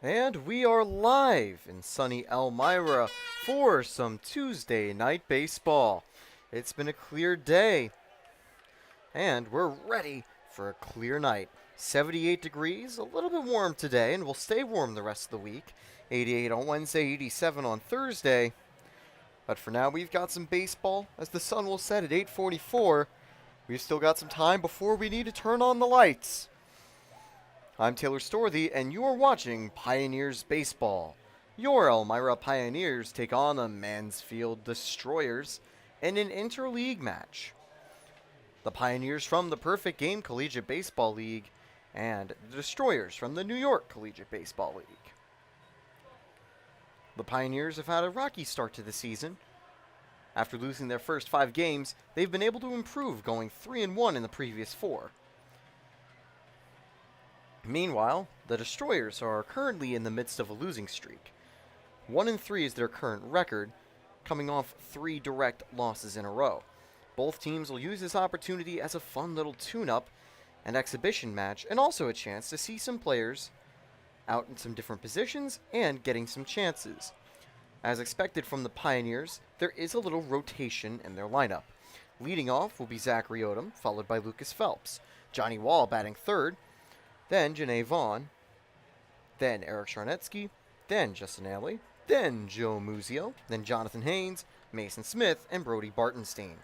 And we are live in sunny Elmira for some Tuesday night baseball. It's been a clear day, and we're ready for a clear night. 78 degrees, a little bit warm today, and we'll stay warm the rest of the week. 88 on Wednesday, 87 on Thursday. But for now, we've got some baseball, as the sun will set at 8:44. We've still got some time before we need to turn on the lights. I'm Taylor Storthy, and you are watching Pioneers Baseball. Your Elmira Pioneers take on the Mansfield Destroyers in an interleague match. The Pioneers from the Perfect Game Collegiate Baseball League and the Destroyers from the New York Collegiate Baseball League. The Pioneers have had a rocky start to the season. After losing their first 5 games, they've been able to improve, going 3-1 in the previous 4. Meanwhile, the Destroyers are currently in the midst of a losing streak. 1-3 is their current record, coming off 3 direct losses in a row. Both teams will use this opportunity as a fun little tune-up and exhibition match, and also a chance to see some players out in some different positions and getting some chances. As expected from the Pioneers, there is a little rotation in their lineup. Leading off will be Zachary Odom, followed by Lucas Phelps. Johnny Wall batting third, then Janae Vaughn, then Eric Charnetsky, then Justin Alley, then Joe Muzio, then Jonathan Haynes, Mason Smith, and Brody Bartenstein.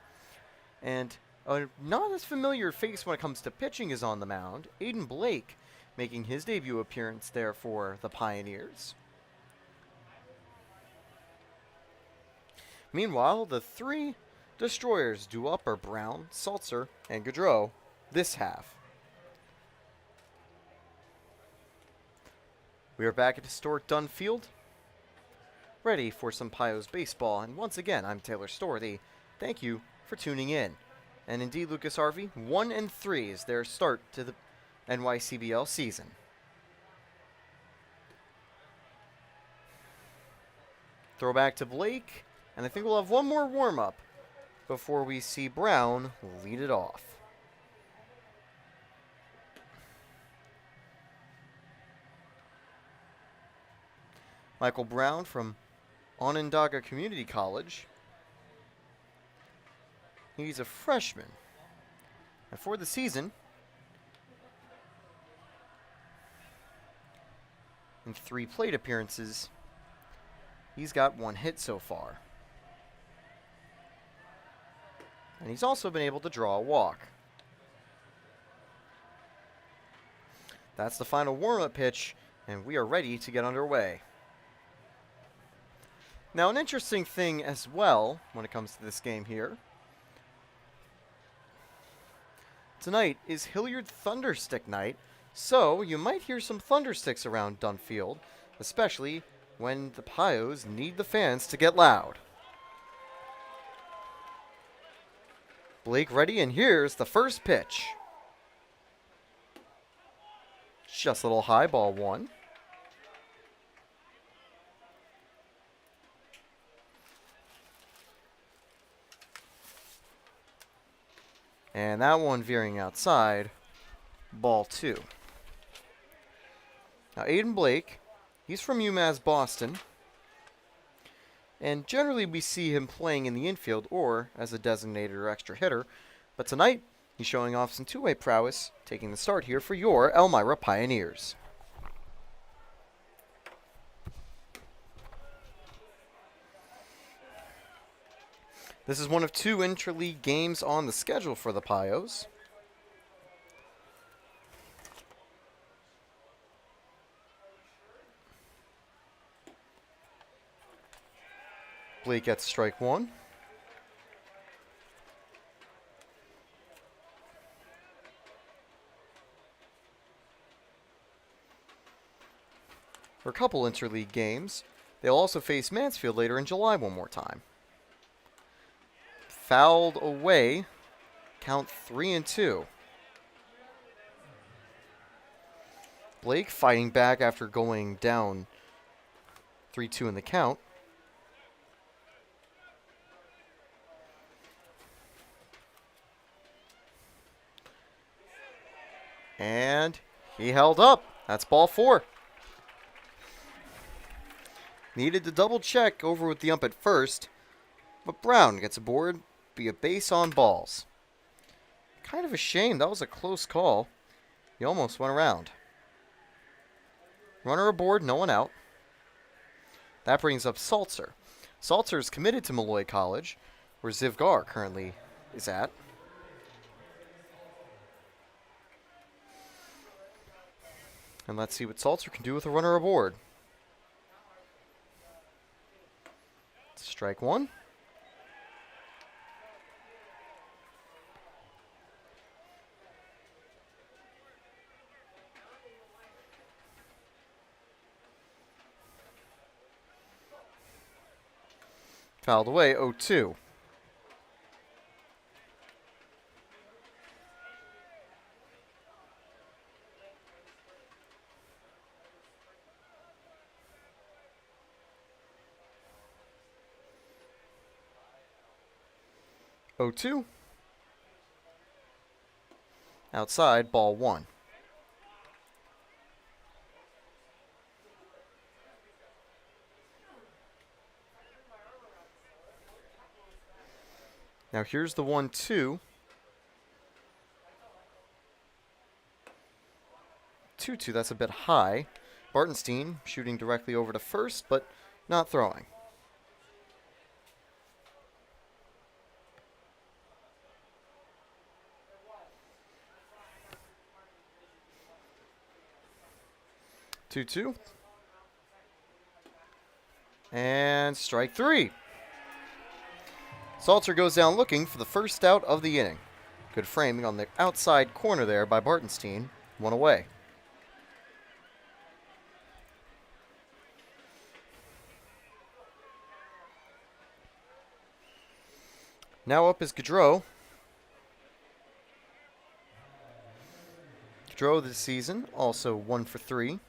And a not as familiar face when it comes to pitching is on the mound, Aiden Blake, making his debut appearance there for the Pioneers. Meanwhile, the 3 Destroyers due up are Brown, Salzer, and Gaudreau this half. We are back at historic Dunn Field, ready for some Pios baseball, and once again, I'm Taylor Storthy. Thank you for tuning in. And indeed, Lucas Harvey, 1-3 is their start to the NYCBL season. Throw back to Blake, and I think we'll have one more warm-up before we see Brown lead it off. Michael Brown from Onondaga Community College. He's a freshman. And for the season, in 3 plate appearances, he's got 1 hit so far. And he's also been able to draw a walk. That's the final warm-up pitch, and we are ready to get underway. Now, an interesting thing as well when it comes to this game here. Tonight is Hilliard Thunderstick night, so you might hear some Thundersticks around Dunfield, especially when the Pios need the fans to get loud. Blake ready, and here's the first pitch. Just a little high, ball 1. And that one veering outside, ball 2. Now Aiden Blake, he's from UMass Boston. And generally we see him playing in the infield or as a designated or extra hitter. But tonight, he's showing off some two-way prowess, taking the start here for your Elmira Pioneers. This is one of 2 interleague games on the schedule for the Pios. Blake gets strike 1. For a couple interleague games, they'll also face Mansfield later in July one more time. Fouled away, count 3-2. Blake fighting back after going down 3-2 in the count. And he held up. That's ball 4. Needed to double check over with the ump at first, but Brown gets aboard, be a base on balls. Kind of a shame. That was a close call. He almost went around. Runner aboard, no one out. That brings up Salzer. Salzer is committed to Malloy College, where Zivgar currently is at. And let's see what Salzer can do with a runner aboard. Strike one. Fouled away, 0-2. Outside, ball one. Now here's the 1-2. 2-2, that's a bit high. Bartenstein shooting directly over to first, but not throwing. Two. And strike three. Salzer goes down looking for the first out of the inning. Good framing on the outside corner there by Bartenstein. One away. Now up is Gaudreau. Gaudreau this season, also 1 for 3,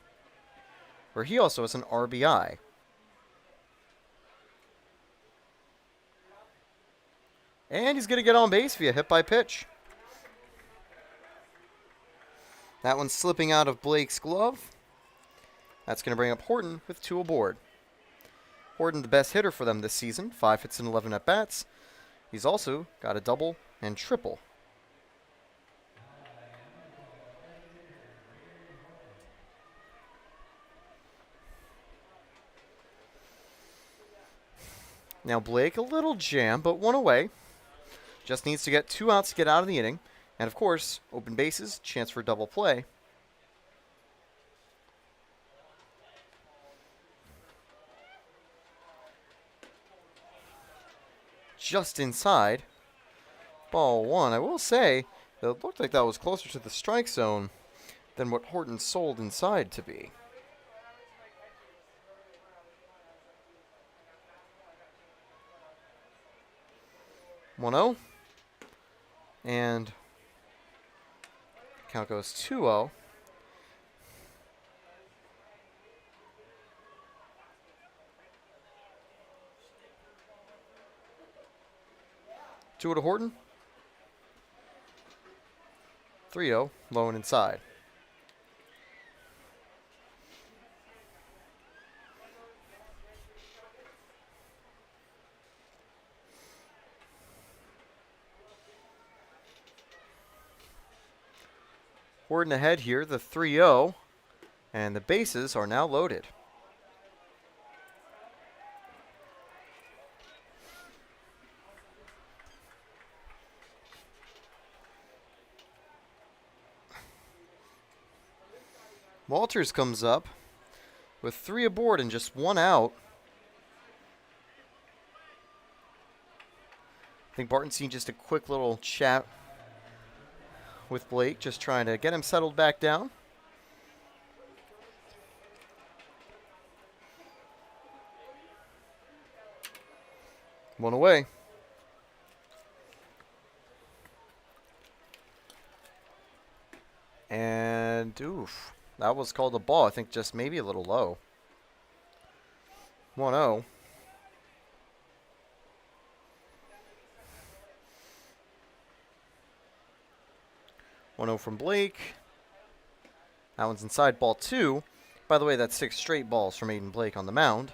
where he also has an RBI. And he's going to get on base via hit by pitch. That one's slipping out of Blake's glove. That's going to bring up Horton with 2 aboard. Horton, the best hitter for them this season, 5 hits and 11 at-bats. He's also got a double and triple. Now Blake, a little jam, but 1 away. Just needs to get 2 outs to get out of the inning. And of course, open bases, chance for double play. Just inside. Ball 1. I will say, it looked like that was closer to the strike zone than what Horton sold inside to be. One-0. And count goes 2-0. Two to Horton. 3-0, low and inside. Horton ahead here, the 3-0, and the bases are now loaded. Walters comes up with 3 aboard and just 1 out. I think Bartenstein just a quick little chat with Blake, just trying to get him settled back down. One away. And, oof, that was called a ball. I think just maybe a little low. 1-0. From Blake. That one's inside, ball 2. By the way, that's 6 straight balls from Aiden Blake on the mound.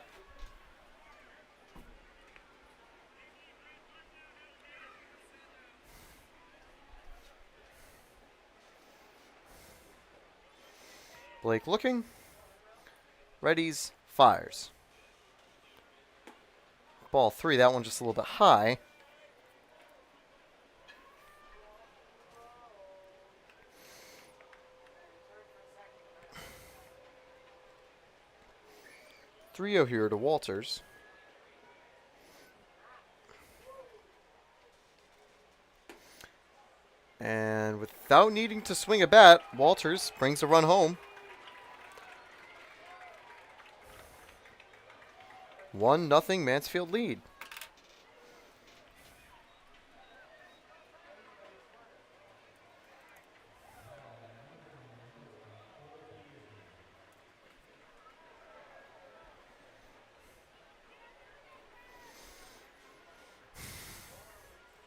Blake looking. Readies, fires. Ball 3, that one just a little bit high. Three-0 here to Walters. And without needing to swing a bat, Walters brings a run home. 1-0 Mansfield lead.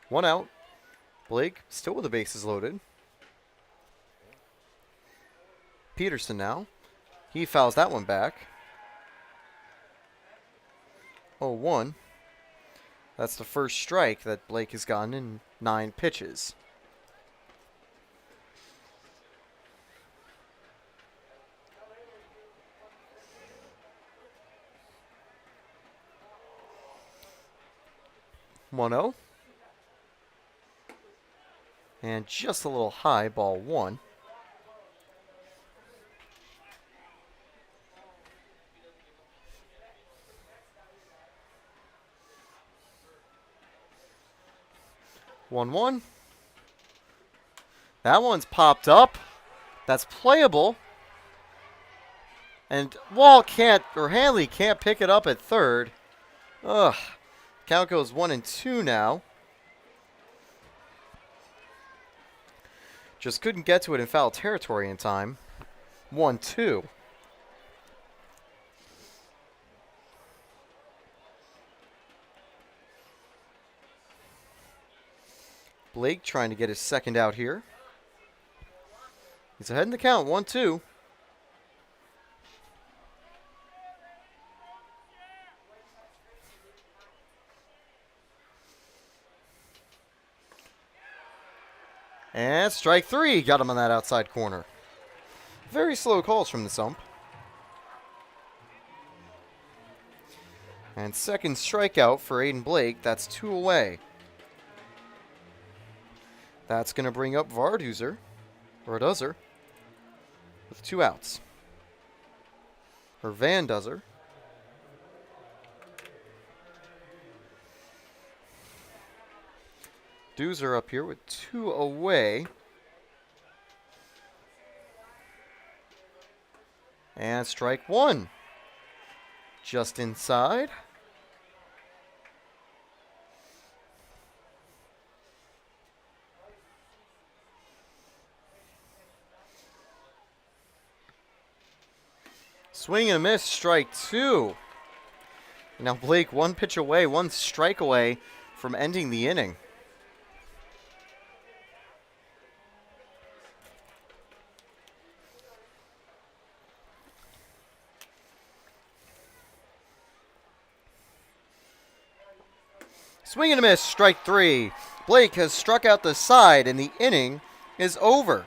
One out. Blake still with the bases loaded. Peterson now. He fouls that one back. 0-1. That's the first strike that Blake has gotten in 9 pitches. One 0. And just a little high, ball 1. One. That one's popped up. That's playable. And Hanley can't pick it up at third. Ugh. Count goes 1-2 now. Just couldn't get to it in foul territory in time. 1-2. Blake trying to get his second out here. He's ahead in the count, 1-2. And strike 3, got him on that outside corner. Very slow calls from the ump. And second strikeout for Aiden Blake, that's 2 away. That's going to bring up Vardhuser, with 2 outs. Or Van Duzzer. Doozer up here with 2 away. And strike 1. Just inside. Swing and a miss, strike 2. Now Blake 1 pitch away, 1 strike away from ending the inning. Swing and a miss, strike 3. Blake has struck out the side and the inning is over.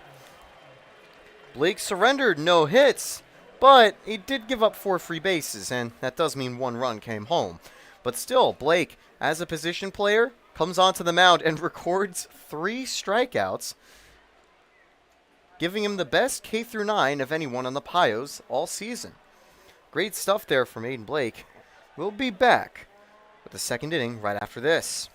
Blake surrendered no hits, but he did give up 4 free bases, and that does mean 1 run came home. But still, Blake, as a position player, comes onto the mound and records 3 strikeouts, giving him the best K-9 of anyone on the Pios all season. Great stuff there from Aiden Blake. We'll be back with the second inning right after this.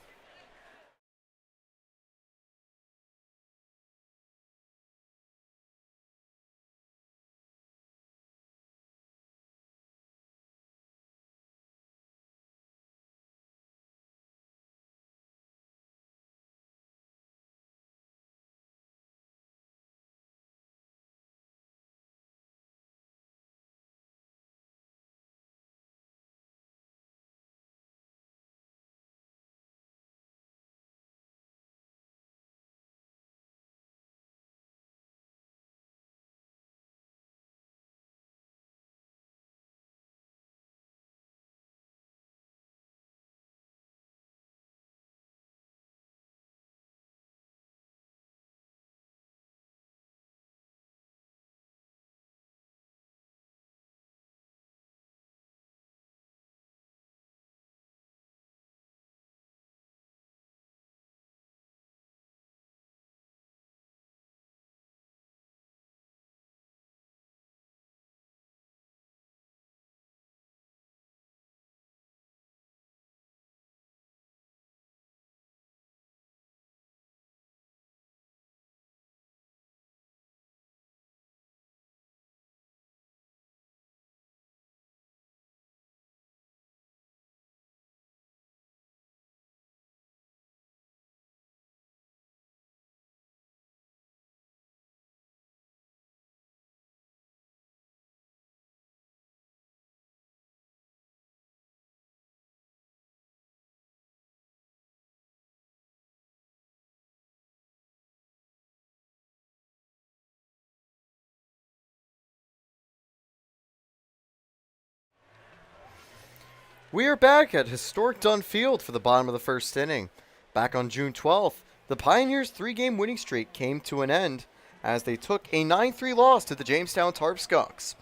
We are back at historic Dunn Field for the bottom of the first inning. Back on June 12th, the Pioneers' three-game winning streak came to an end as they took a 9-3 loss to the Jamestown Tarp Skunks.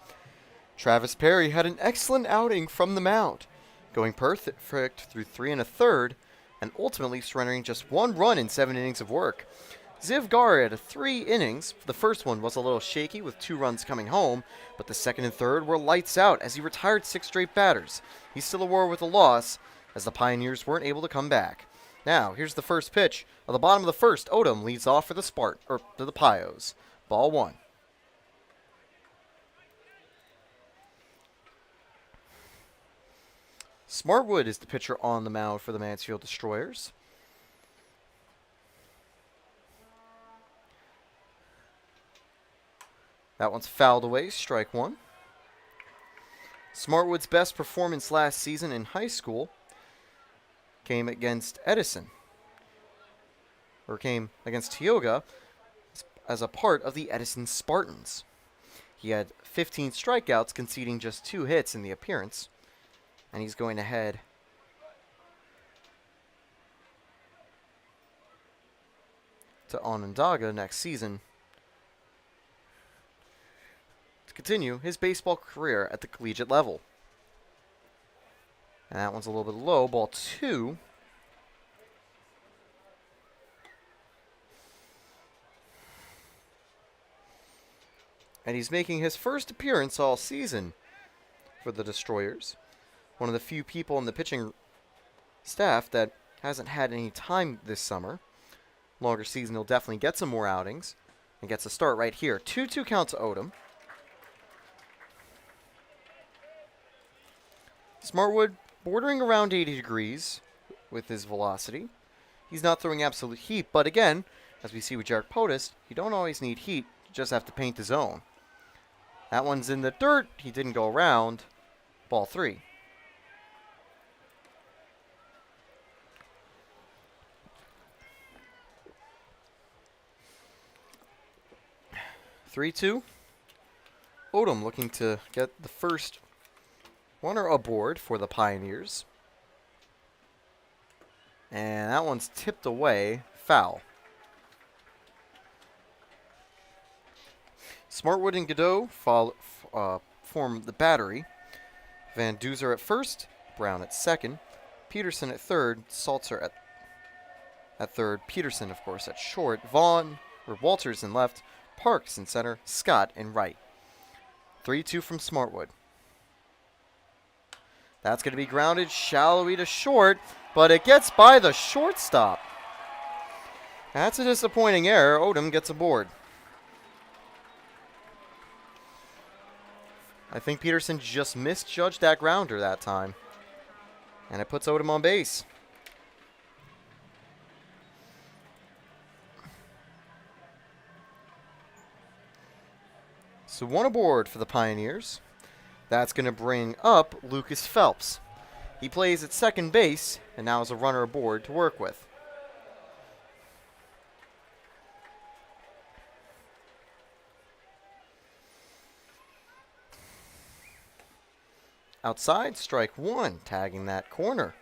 Travis Perry had an excellent outing from the mound, going perfect through 3 1/3 and ultimately surrendering just 1 run in 7 innings of work. Ziv Gar had 3 innings. The first one was a little shaky with 2 runs coming home, but the second and third were lights out as he retired 6 straight batters. He still awarded with a loss as the Pioneers weren't able to come back. Now, here's the first pitch. At the bottom of the first, Odom leads off for the the Pios. Ball 1. Smartwood is the pitcher on the mound for the Mansfield Destroyers. That one's fouled away, strike 1. Smartwood's best performance last season in high school came against Tioga as a part of the Edison Spartans. He had 15 strikeouts, conceding just 2 hits in the appearance, and he's going to head to Onondaga next season to continue his baseball career at the collegiate level. And that one's a little bit low, ball 2. And he's making his first appearance all season for the Destroyers. One of the few people in the pitching staff that hasn't had any time this summer. Longer season, he'll definitely get some more outings. And gets a start right here. 2-2 count to Odom. Smartwood bordering around 80 degrees with his velocity. He's not throwing absolute heat, but again, as we see with Jarek Potus, you don't always need heat. You just have to paint the zone. That one's in the dirt. He didn't go around. Ball 3. (3-2). Odom looking to get the first runner aboard for the Pioneers. And that one's tipped away. Foul. Smartwood and Godot form the battery. Van Duzer at first, Brown at second, Peterson at third, Salzer at third, Peterson, of course, at short, Walters in left, Parks in center, Scott in right. 3-2 from Smartwood. That's going to be grounded shallowly to short, but it gets by the shortstop. That's a disappointing error. Odom gets aboard. I think Peterson just misjudged that grounder that time. And it puts Odom on base. So 1 aboard for the Pioneers. That's going to bring up Lucas Phelps. He plays at second base and now has a runner aboard to work with. Outside, strike 1, tagging that corner.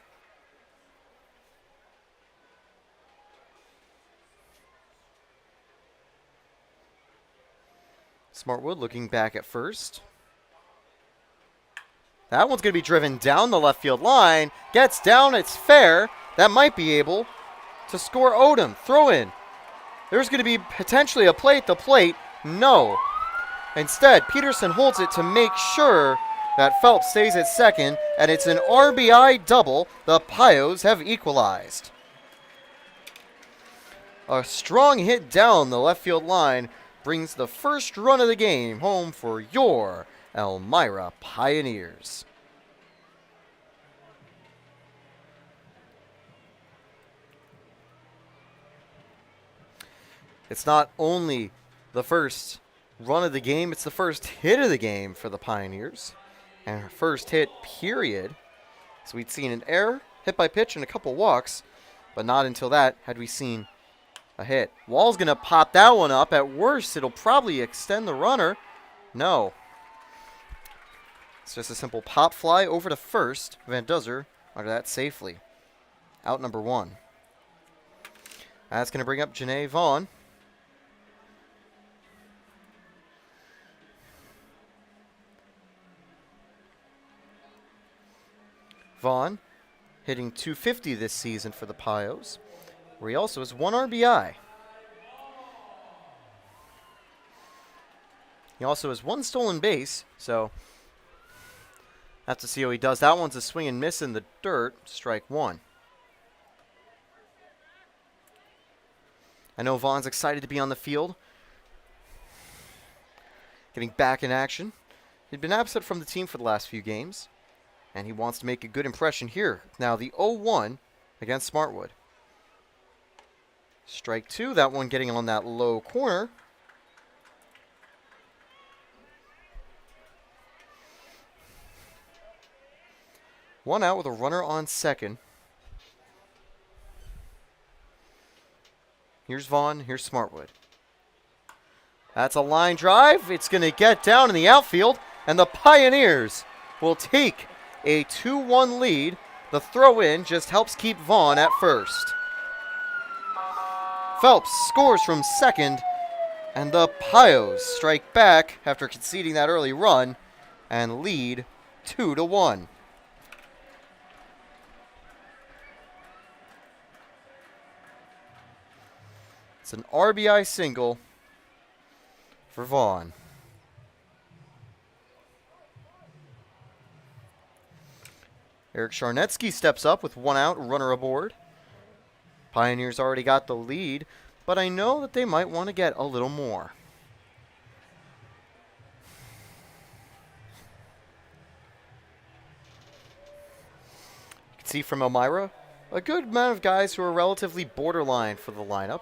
Smartwood looking back at first. That one's going to be driven down the left field line. Gets down, it's fair. That might be able to score Odom. Throw in. There's going to be potentially a play at the plate. No. Instead, Peterson holds it to make sure that Phelps stays at second, and it's an RBI double. The Pios have equalized. A strong hit down the left field line brings the first run of the game home for your Elmira Pioneers. It's not only the first run of the game, it's the first hit of the game for the Pioneers. And her first hit, period. So we'd seen an error, hit by pitch, and a couple walks. But not until that had we seen a hit. Wall's going to pop that one up. At worst, it'll probably extend the runner. No. It's just a simple pop fly over to first. Van Duzzer under that safely. Out number 1. That's going to bring up Janae Vaughn. Vaughn hitting .250 this season for the Pios, where he also has 1 RBI. He also has 1 stolen base, so have to see how he does. That one's a swing and miss in the dirt, strike 1. I know Vaughn's excited to be on the field, getting back in action. He'd been absent from the team for the last few games, and he wants to make a good impression here. Now the 0-1 against Smartwood. Strike 2, that one getting on that low corner. One out with a runner on second. Here's Vaughn, here's Smartwood. That's a line drive. It's going to get down in the outfield, and the Pioneers will take a 2-1 lead. The throw-in just helps keep Vaughn at first. Phelps scores from second, and the Pios strike back after conceding that early run and lead 2-1. It's an RBI single for Vaughn. Eric Charnetsky steps up with 1 out, runner aboard. Pioneers already got the lead, but I know that they might want to get a little more. You can see from Elmira, a good amount of guys who are relatively borderline for the lineup.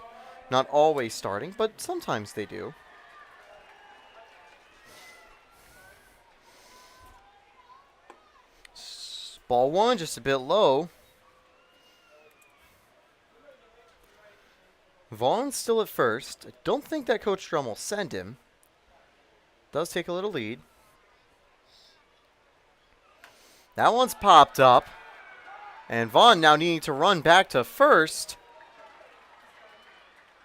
Not always starting, but sometimes they do. Ball 1, just a bit low. Vaughn's still at first. I don't think that Coach Drum will send him. Does take a little lead. That one's popped up. And Vaughn now needing to run back to first.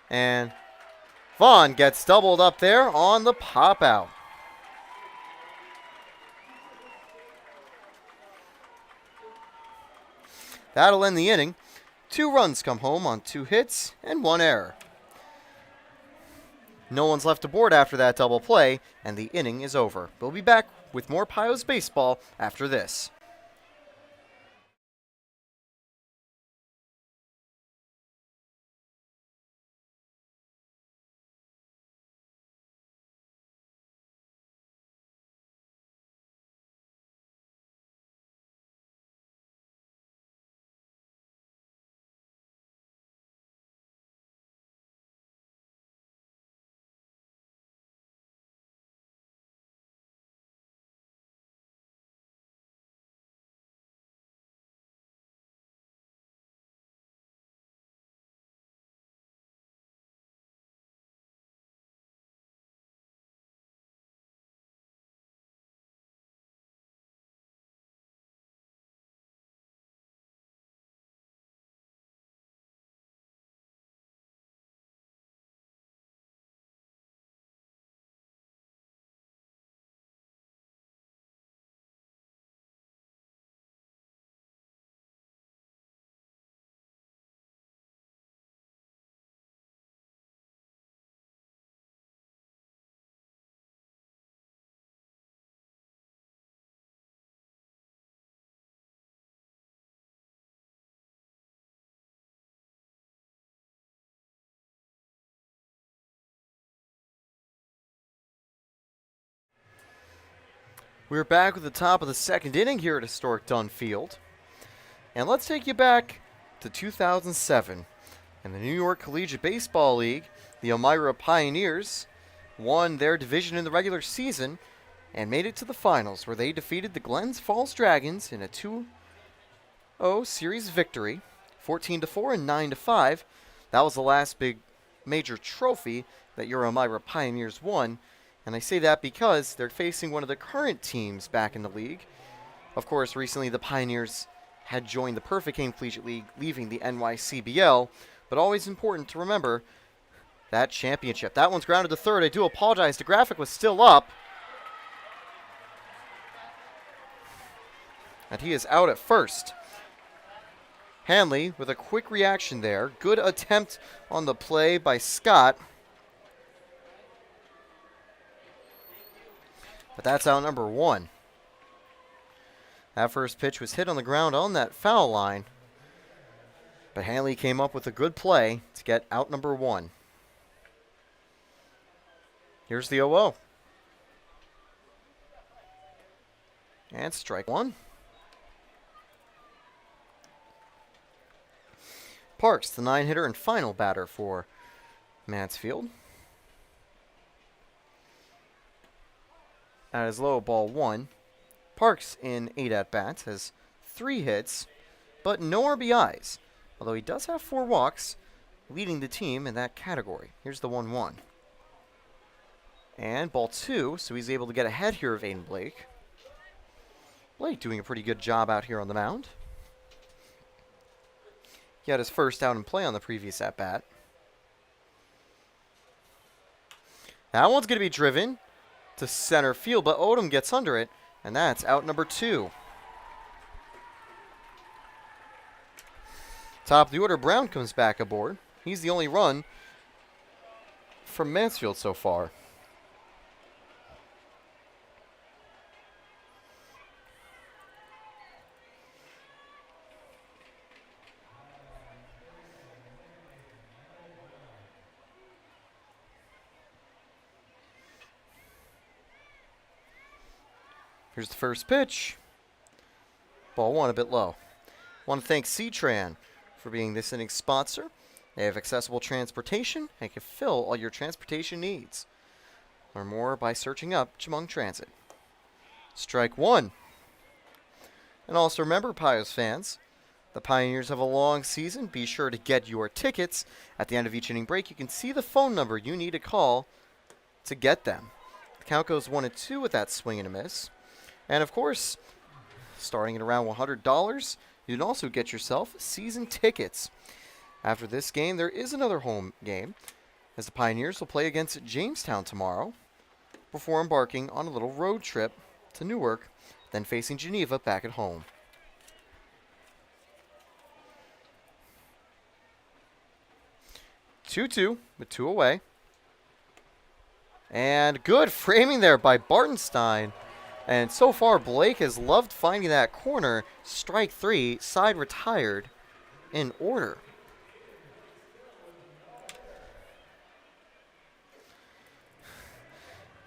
And Vaughn gets doubled up there on the pop out. That'll end the inning. 2 runs come home on 2 hits and 1 error. No one's left aboard after that double play, and the inning is over. We'll be back with more Pios baseball after this. We're back with the top of the second inning here at historic Dunn Field. And let's take you back to 2007. In the New York Collegiate Baseball League, the Elmira Pioneers won their division in the regular season and made it to the finals, where they defeated the Glens Falls Dragons in a 2-0 series victory, 14-4 and 9-5. That was the last big major trophy that your Elmira Pioneers won And I say that because they're facing one of the current teams back in the league. Of course, recently the Pioneers had joined the Perfect Game Collegiate League, leaving the NYCBL, but always important to remember that championship. That one's grounded to third. I do apologize. The graphic was still up. And he is out at first. Hanley with a quick reaction there. Good attempt on the play by Scott. But that's out number one. That first pitch was hit on the ground on that foul line. But Hanley came up with a good play to get out number one. Here's the 0-0. And strike one. Parks, the 9-hitter and final batter for Mansfield. That is low, ball one. Parks in 8 at-bats has 3 hits, but no RBIs, although he does have 4 walks, leading the team in that category. Here's the 1-1. And ball 2, so he's able to get ahead here of Aiden Blake. Blake doing a pretty good job out here on the mound. He had his first out in play on the previous at-bat. That one's going to be driven to center field, but Odom gets under it, and that's out number 2. Top of the order, Brown comes back aboard. He's the only run from Mansfield so far. Here's the first pitch. Ball one, a bit low. Want to thank C-Tran for being this inning's sponsor. They have accessible transportation and can fill all your transportation needs. Learn more by searching up Chemung Transit. Strike one. And also remember, Pios fans, the Pioneers have a long season. Be sure to get your tickets. At the end of each inning break, you can see the phone number you need to call to get them. The count goes 1-2 with that swing and a miss. And of course, starting at around $100, you can also get yourself season tickets. After this game, there is another home game, as the Pioneers will play against Jamestown tomorrow, before embarking on a little road trip to Newark, then facing Geneva back at home. Two with 2 away. And good framing there by Bartenstein. And so far, Blake has loved finding that corner. Strike 3, side retired in order.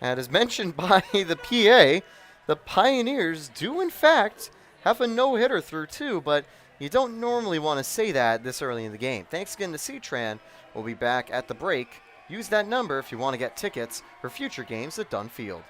And as mentioned by the PA, the Pioneers do in fact have a no-hitter through 2, but you don't normally want to say that this early in the game. Thanks again to C-Tran. We'll be back at the break. Use that number if you want to get tickets for future games at Dunn Field.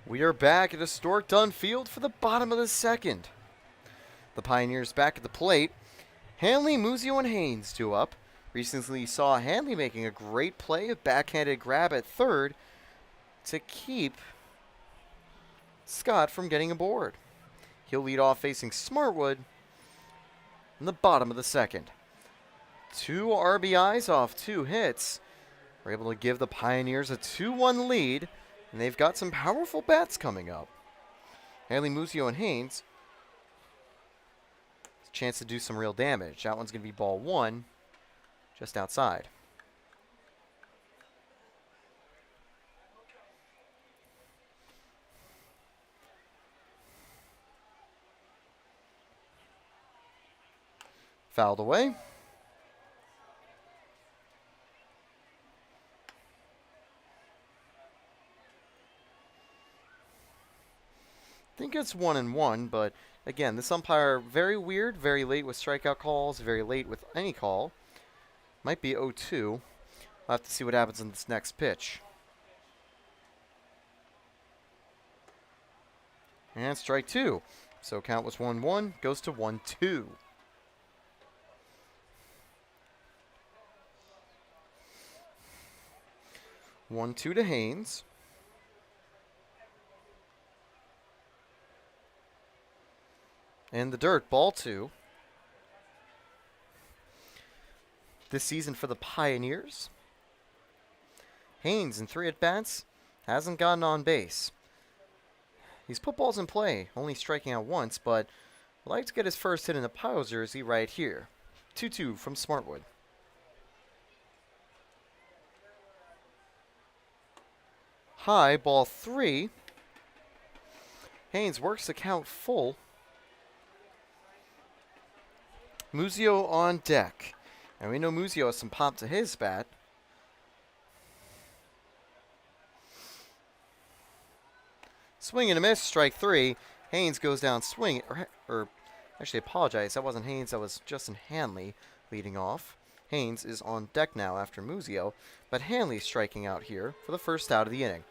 We are back at historic Dunn Field for the bottom of the second. The Pioneers back at the plate. Hanley, Muzio, and Haynes due up. Recently saw Hanley making a great play, a backhanded grab at third to keep Scott from getting aboard. He'll lead off facing Smartwood in the bottom of the second. 2 RBIs off 2 hits. We're able to give the Pioneers a 2-1 lead, and they've got some powerful bats coming up. Haley, Muzio, and Haynes. Chance to do some real damage. That one's going to be ball 1, just outside. Fouled away. I think it's 1-1, but again, this umpire, very weird, very late with strikeout calls, very late with any call. Might be 0-2. We'll have to see what happens in this next pitch. And strike 2. So count was 1-1, goes to 1-2. 1-2 to Haynes. And the dirt, ball 2. This season for the Pioneers. Haynes in 3 at-bats hasn't gotten on base. He's put balls in play, only striking out once, but would like to get his first hit in the Pile jersey right here. 2-2 from Smartwood. High, ball 3. Haynes works the count full. Muzio on deck. And we know Muzio has some pop to his bat. Swing and a miss, strike 3. Haynes goes down swing, or actually apologize, that wasn't Haynes, that was Justin Hanley leading off. Haynes is on deck now after Muzio, but Hanley striking out here for the first out of the inning.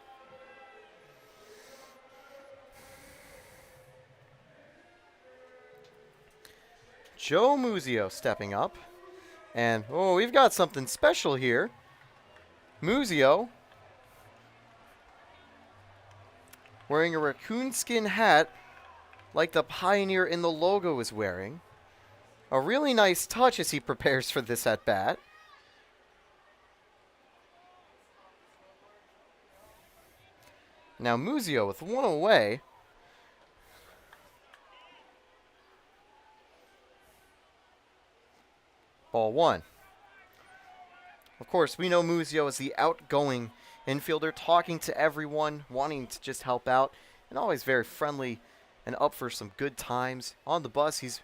Joe Muzio stepping up. And, oh, we've got something special here. Muzio wearing a raccoon skin hat like the Pioneer in the logo is wearing. A really nice touch as he prepares for this at-bat. Now Muzio with 1 away. Ball 1. Of course, we know Muzio is the outgoing infielder, talking to everyone, wanting to just help out, and always very friendly and up for some good times. On the bus, he's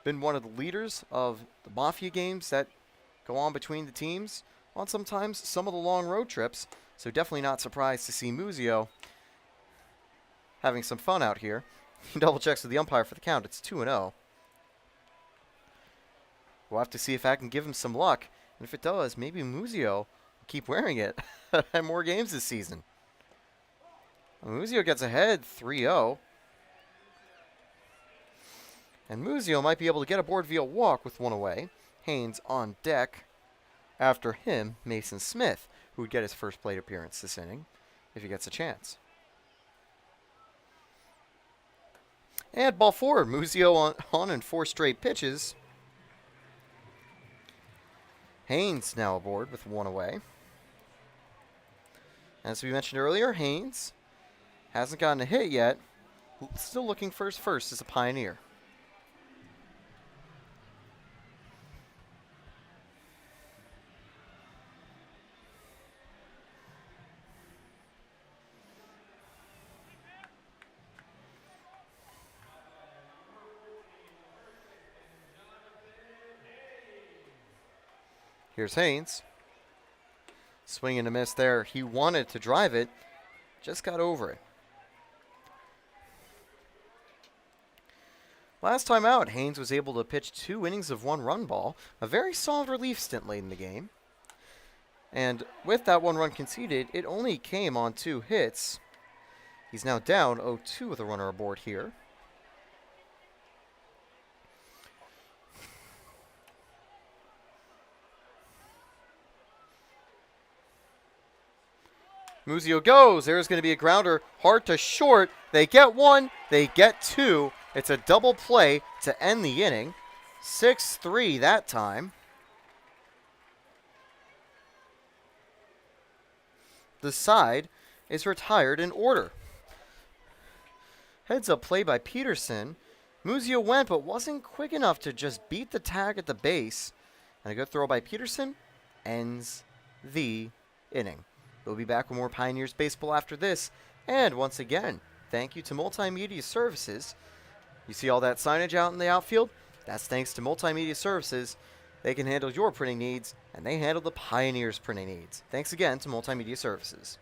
been one of the leaders of the Mafia games that go on between the teams, on sometimes some of the long road trips, so definitely not surprised to see Muzio having some fun out here. He double checks with the umpire for the count. It's 2-0. We'll have to see if I can give him some luck. And if it does, maybe Muzio will keep wearing it at more games this season. Muzio gets ahead 3-0. And Muzio might be able to get aboard via walk with 1 away. Haynes on deck. After him, Mason Smith, who would get his first plate appearance this inning if he gets a chance. And ball 4, Muzio on in 4 straight pitches. Haynes now aboard with 1 away. As we mentioned earlier, Haynes hasn't gotten a hit yet. Still looking for his first as a Pioneer. Here's Haynes. Swing and a miss there. He wanted to drive it, just got over it. Last time out, Haynes was able to pitch 2 innings of 1 run ball, a very solid relief stint late in the game. And with that 1 run conceded, it only came on 2 hits. He's now down 0-2 with a runner aboard here. Muzio goes. There's going to be a grounder. Hard to short. They get one. They get two. It's a double play to end the inning. 6-3 that time. The side is retired in order. Heads up play by Peterson. Muzio went, but wasn't quick enough to just beat the tag at the base. And a good throw by Peterson ends the inning. We'll be back with more Pioneers baseball after this. And once again, thank you to Multimedia Services. You see all that signage out in the outfield? That's thanks to Multimedia Services. They can handle your printing needs, and they handle the Pioneers' printing needs. Thanks again to Multimedia Services.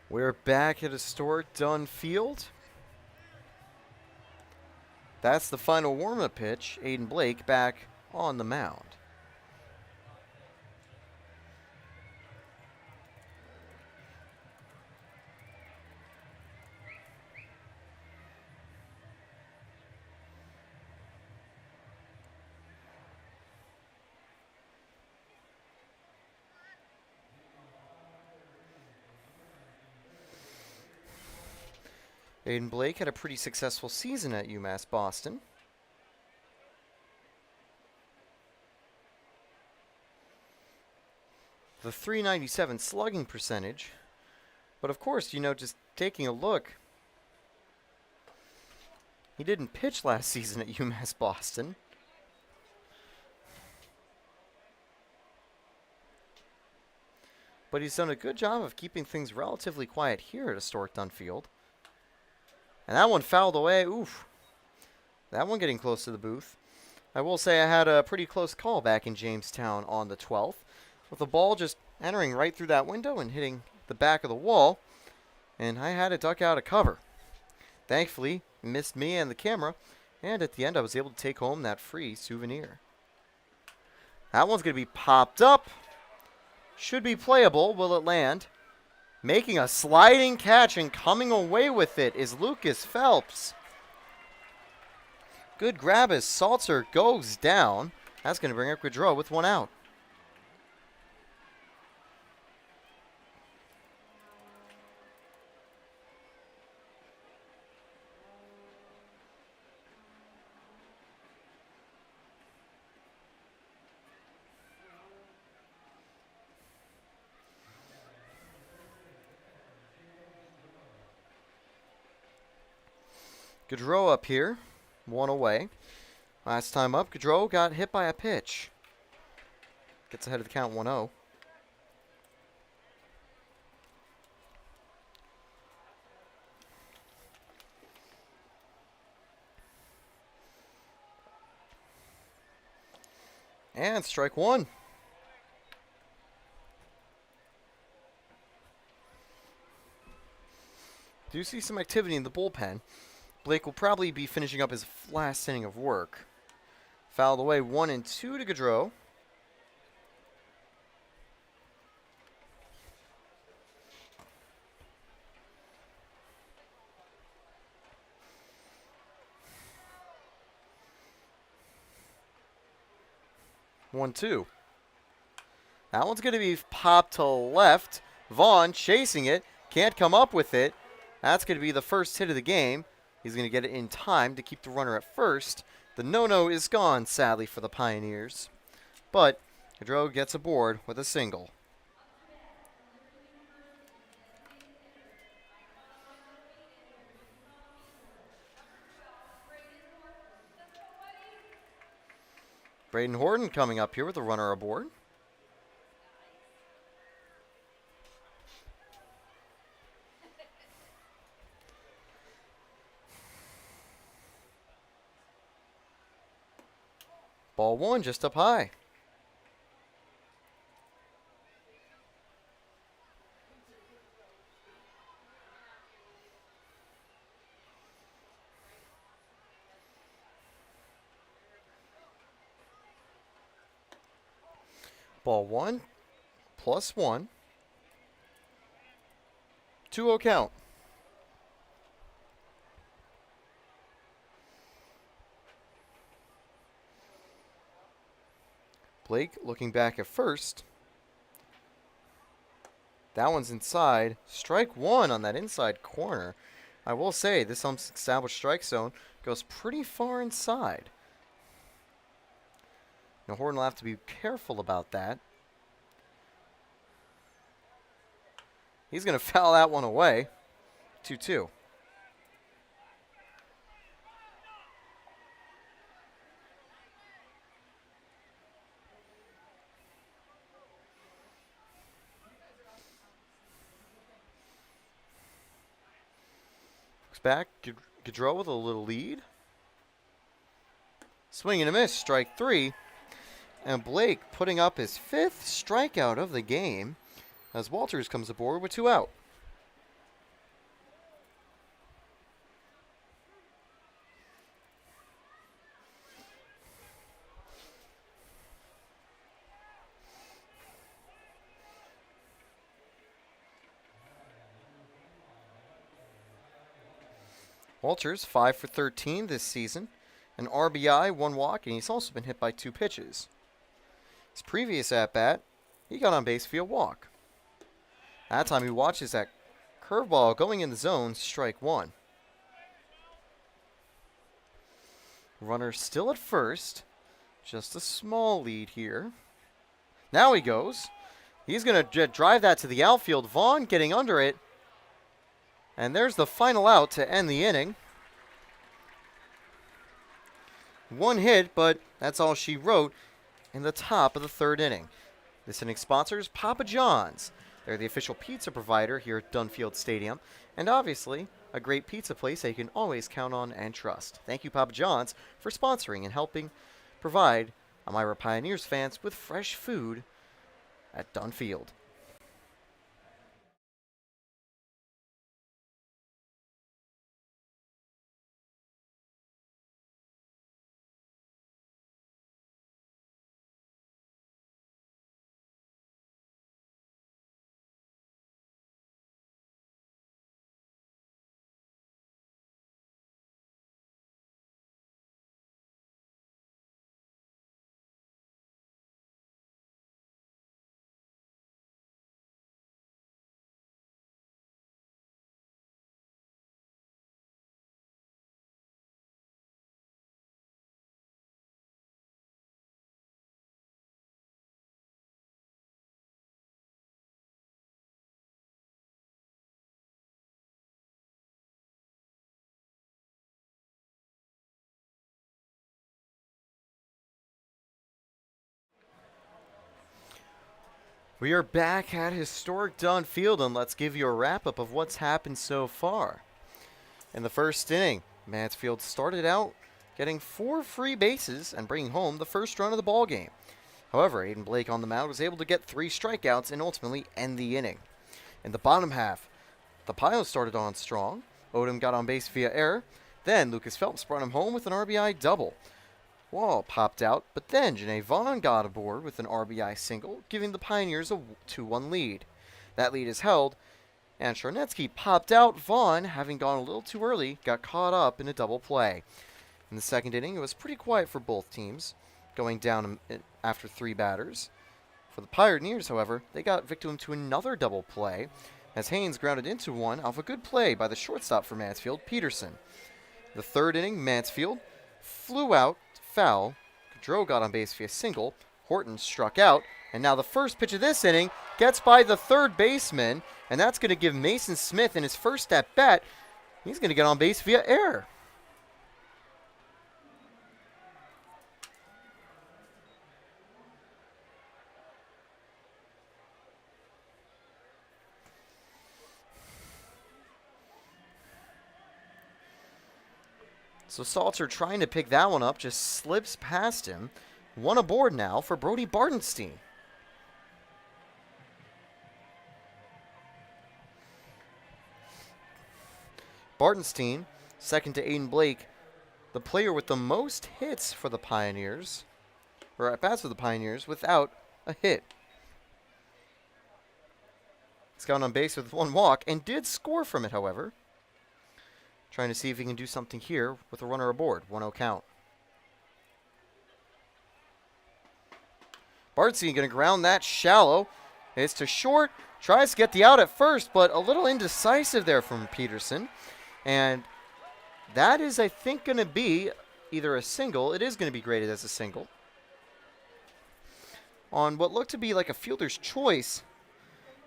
We're back at historic Dunn Field. That's the final warm-up pitch. Aiden Blake back on the mound. Aiden Blake had a pretty successful season at UMass Boston. The .397 slugging percentage. But of course, just taking a look, he didn't pitch last season at UMass Boston. But he's done a good job of keeping things relatively quiet here at historic Dunn Field. And that one fouled away. Oof. That one getting close to the booth. I will say I had a pretty close call back in Jamestown on the 12th, with the ball just entering right through that window and hitting the back of the wall, and I had to duck out of cover. Thankfully, it missed me and the camera, and at the end I was able to take home that free souvenir. That one's going to be popped up. Should be playable. Will it land? Making a sliding catch and coming away with it is Lucas Phelps. Good grab as Salter goes down. That's going to bring up Gaudreau with one out. Gaudreau up here, one away. Last time up, Gaudreau got hit by a pitch. Gets ahead of the count 1-0. And strike one. Do see some activity in the bullpen. Blake will probably be finishing up his last inning of work. Fouled away 1-2 to Gaudreau. One, two. That one's going to be popped to left. Vaughn chasing it. Can't come up with it. That's going to be the first hit of the game. He's going to get it in time to keep the runner at first. The no-no is gone, sadly, for the Pioneers. But Gaudreau gets aboard with a single. Braden Horton coming up here with a runner aboard. Ball one just up high. Ball one, +1. 2-0 count. Blake looking back at first. That one's inside. Strike one on that inside corner. I will say this established strike zone goes pretty far inside. Now Horton will have to be careful about that. He's going to foul that one away. 2-2. Looks back. Gaudreau with a little lead. Swing and a miss. Strike three. And Blake putting up his 5th strikeout of the game as Walters comes aboard with 2 out. Walters 5 for 13 this season, an RBI, 1 walk, and he's also been hit by 2 pitches. His previous at-bat, he got on base via walk. That time he watches that curveball going in the zone, strike one. Runner still at first, just a small lead here. Now he goes. He's going to drive that to the outfield. Vaughn getting under it. And there's the final out to end the inning. 1 hit, but that's all she wrote in the top of the 3rd inning. This inning sponsors Papa John's. They're the official pizza provider here at Dunfield Stadium, and obviously a great pizza place that you can always count on and trust. Thank you, Papa John's, for sponsoring and helping provide Elmira Pioneers fans with fresh food at Dunfield. We are back at historic Dunfield, and let's give you a wrap-up of what's happened so far. In the first inning, Mansfield started out getting 4 free bases and bringing home the first run of the ball game. However, Aiden Blake on the mound was able to get 3 strikeouts and ultimately end the inning. In the bottom half, the Pios started on strong. Odom got on base via error. Then Lucas Phelps brought him home with an RBI double. Wall popped out, but then Janae Vaughn got aboard with an RBI single, giving the Pioneers a 2-1 lead. That lead is held, and Charnetsky popped out. Vaughn, having gone a little too early, got caught up in a double play. In the second inning, it was pretty quiet for both teams, going down after 3 batters. For the Pioneers, however, they got victim to another double play, as Haynes grounded into one off a good play by the shortstop for Mansfield, Peterson. The third inning, Mansfield flew out foul. Gaudreau got on base via single. Horton struck out. And now the first pitch of this inning gets by the third baseman. And that's going to give Mason Smith in his first at-bat, he's going to get on base via error. So Salter trying to pick that one up, just slips past him. One aboard now for Brody Bartenstein. Bartenstein, second to Aiden Blake, the player with the most hits for the Pioneers, or at bats for the Pioneers, without a hit. He's got on base with one walk and did score from it, however. Trying to see if he can do something here with a runner aboard. 1-0 count. Bartenstein going to ground that shallow. It's to short. Tries to get the out at first, but a little indecisive there from Peterson. And that is, I think, going to be either a single. It is going to be graded as a single. On what looked to be like a fielder's choice,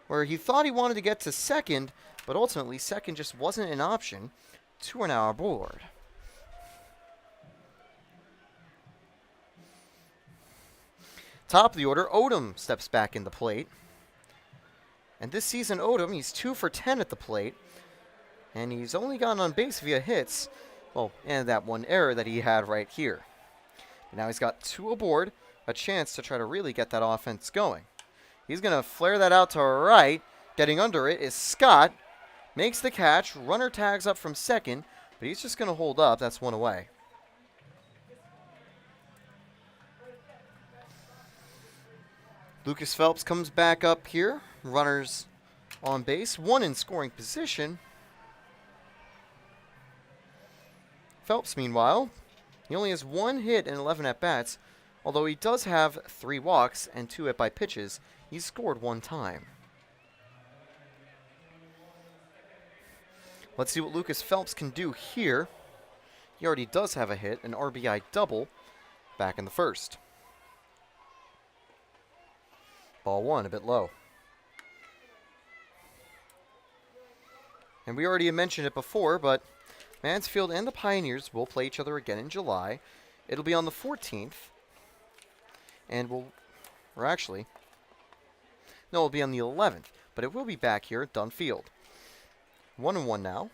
where he thought he wanted to get to second, but ultimately second just wasn't an option. 2 are now aboard. Top of the order, Odom steps back in the plate. And this season, Odom, he's 2 for 10 at the plate. And he's only gotten on base via hits. Well, and that one error that he had right here. But now he's got 2 aboard, a chance to try to really get that offense going. He's going to flare that out to right. Getting under it is Scott. Makes the catch. Runner tags up from second, but he's just going to hold up. That's 1 away. Lucas Phelps comes back up here. Runners on base. 1 in scoring position. Phelps, meanwhile, he only has 1 hit and 11 at-bats, although he does have 3 walks and 2 hit-by pitches. He's scored 1 time. Let's see what Lucas Phelps can do here. He already does have a hit, an RBI double, back in the first. Ball 1, a bit low. And we already mentioned it before, but Mansfield and the Pioneers will play each other again in July. It'll be on the 14th. And it'll be on the 11th. But it will be back here at Dunn Field. 1-1 now.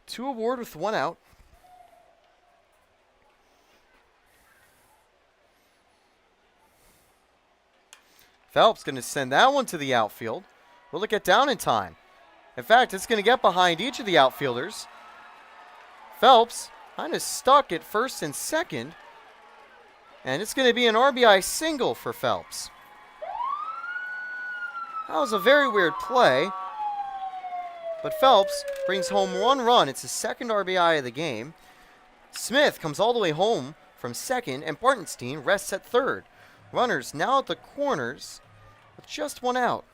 Two aboard with 1 out. Phelps going to send that one to the outfield. Will it get down in time? In fact, it's going to get behind each of the outfielders. Phelps kind of stuck at first and second. And it's going to be an RBI single for Phelps. That was a very weird play. But Phelps brings home 1 run. It's his second RBI of the game. Smith comes all the way home from second, and Bartenstein rests at third. Runners now at the corners with just 1 out.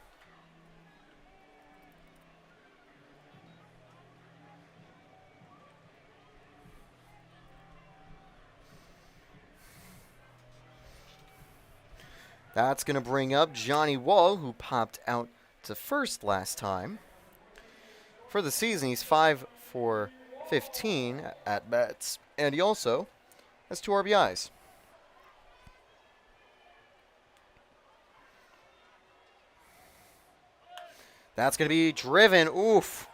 That's going to bring up Johnny Wall, who popped out to first last time. For the season, he's 5 for 15 at bats, and he also has 2 RBIs. That's going to be driven. Oof.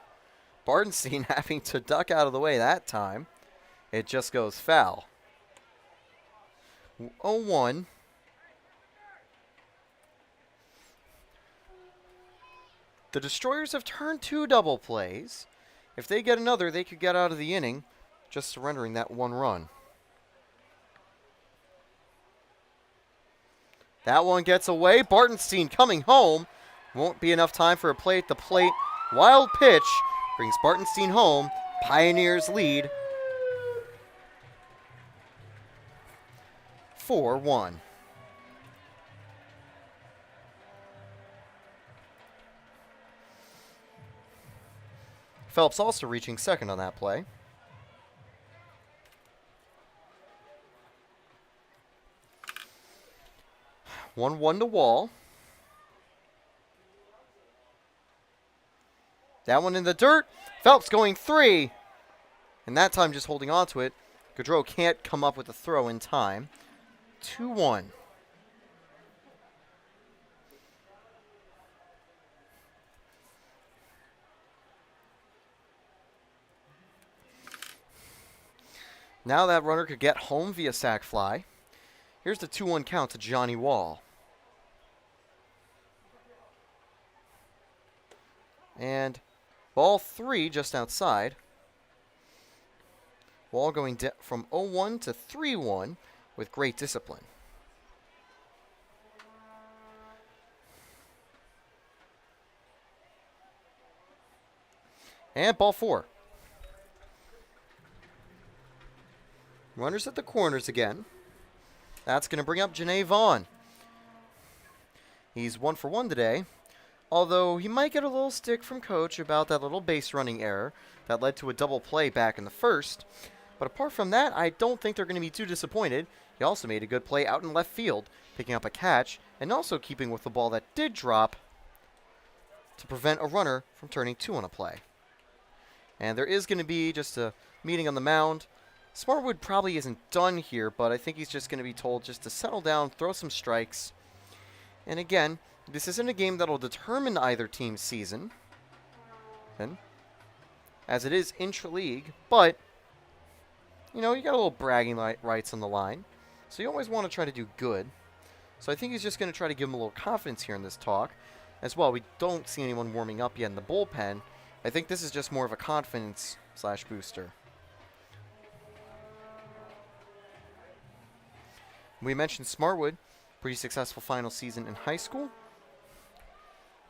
Bartenstein having to duck out of the way that time. It just goes foul. 0-1. The Destroyers have turned 2 double plays. If they get another, they could get out of the inning, just surrendering that 1 run. That one gets away. Bartenstein coming home. Won't be enough time for a play at the plate. Wild pitch brings Bartenstein home. Pioneers lead 4-1. Phelps also reaching second on that play. One to Wall. That one in the dirt. Phelps going 3. And that time just holding on to it. Gaudreau can't come up with a throw in time. 2-1. Now that runner could get home via sac fly. Here's the 2-1 count to Johnny Wall. And ball 3 just outside. Wall going from 0-1 to 3-1 with great discipline. And ball 4. Runners at the corners again. That's going to bring up Janae Vaughn. He's 1 for 1 today, although he might get a little stick from coach about that little base running error that led to a double play back in the first. But apart from that, I don't think they're going to be too disappointed. He also made a good play out in left field, picking up a catch, and also keeping with the ball that did drop to prevent a runner from turning 2 on a play. And there is going to be just a meeting on the mound. Smartwood probably isn't done here, but I think he's just going to be told just to settle down, throw some strikes. And again, this isn't a game that will determine either team's season, as it is intra-league, but, you know, you got a little bragging rights on the line, so you always want to try to do good. So I think he's just going to try to give him a little confidence here in this talk. As well, we don't see anyone warming up yet in the bullpen. I think this is just more of a confidence/booster. We mentioned Smartwood, pretty successful final season in high school.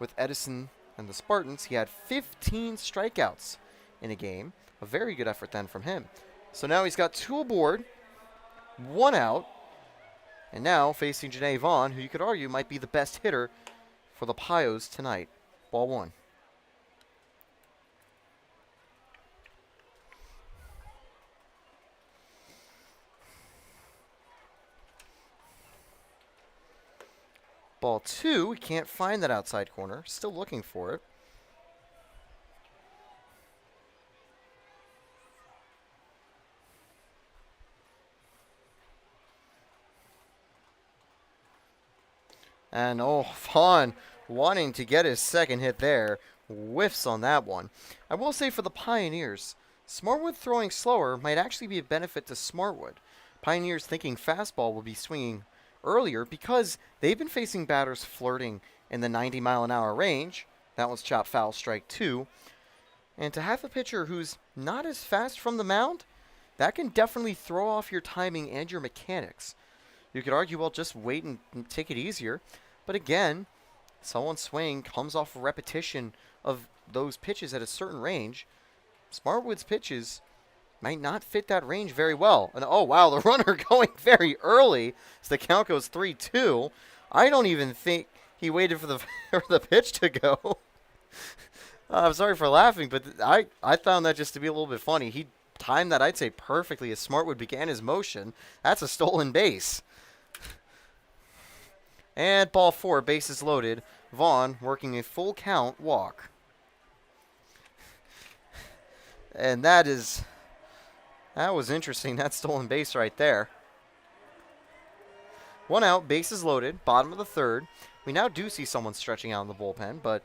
With Edison and the Spartans, he had 15 strikeouts in a game. A very good effort then from him. So now he's got 2 aboard, 1 out, and now facing Janae Vaughn, who you could argue might be the best hitter for the Pios tonight. Ball 1. Ball 2, we can't find that outside corner. Still looking for it. And Vaughn wanting to get his second hit there. Whiffs on that one. I will say for the Pioneers, Smartwood throwing slower might actually be a benefit to Smartwood. Pioneers thinking fastball will be swinging earlier because they've been facing batters flirting in the 90-mile-an-hour range. That was chopped foul, strike 2. And to have a pitcher who's not as fast from the mound, that can definitely throw off your timing and your mechanics. You could argue, well, just wait and take it easier. But again, someone's swing comes off a repetition of those pitches at a certain range. Smartwood's pitches might not fit that range very well. And oh, wow, the runner going very early as the count goes 3-2. I don't even think he waited for the pitch to go. I'm sorry for laughing, but I found that just to be a little bit funny. He timed that, I'd say, perfectly as Smartwood began his motion. That's a stolen base. And ball 4, bases loaded. Vaughn working a full count walk. And that was interesting. That stolen base right there. 1 out, bases loaded, bottom of the 3rd. We now do see someone stretching out in the bullpen, but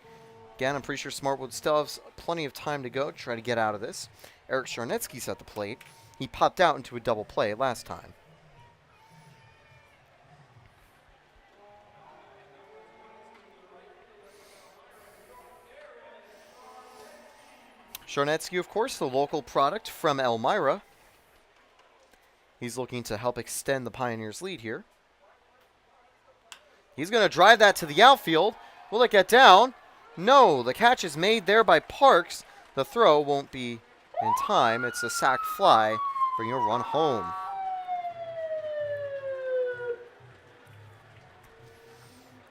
again, I'm pretty sure Smartwood still has plenty of time to go to try to get out of this. Eric Charnetsky's at the plate. He popped out into a double play last time. Charnetsky, of course, the local product from Elmira. He's looking to help extend the Pioneers' lead here. He's going to drive that to the outfield. Will it get down? No, the catch is made there by Parks. The throw won't be in time. It's a sac fly, bringing a run home.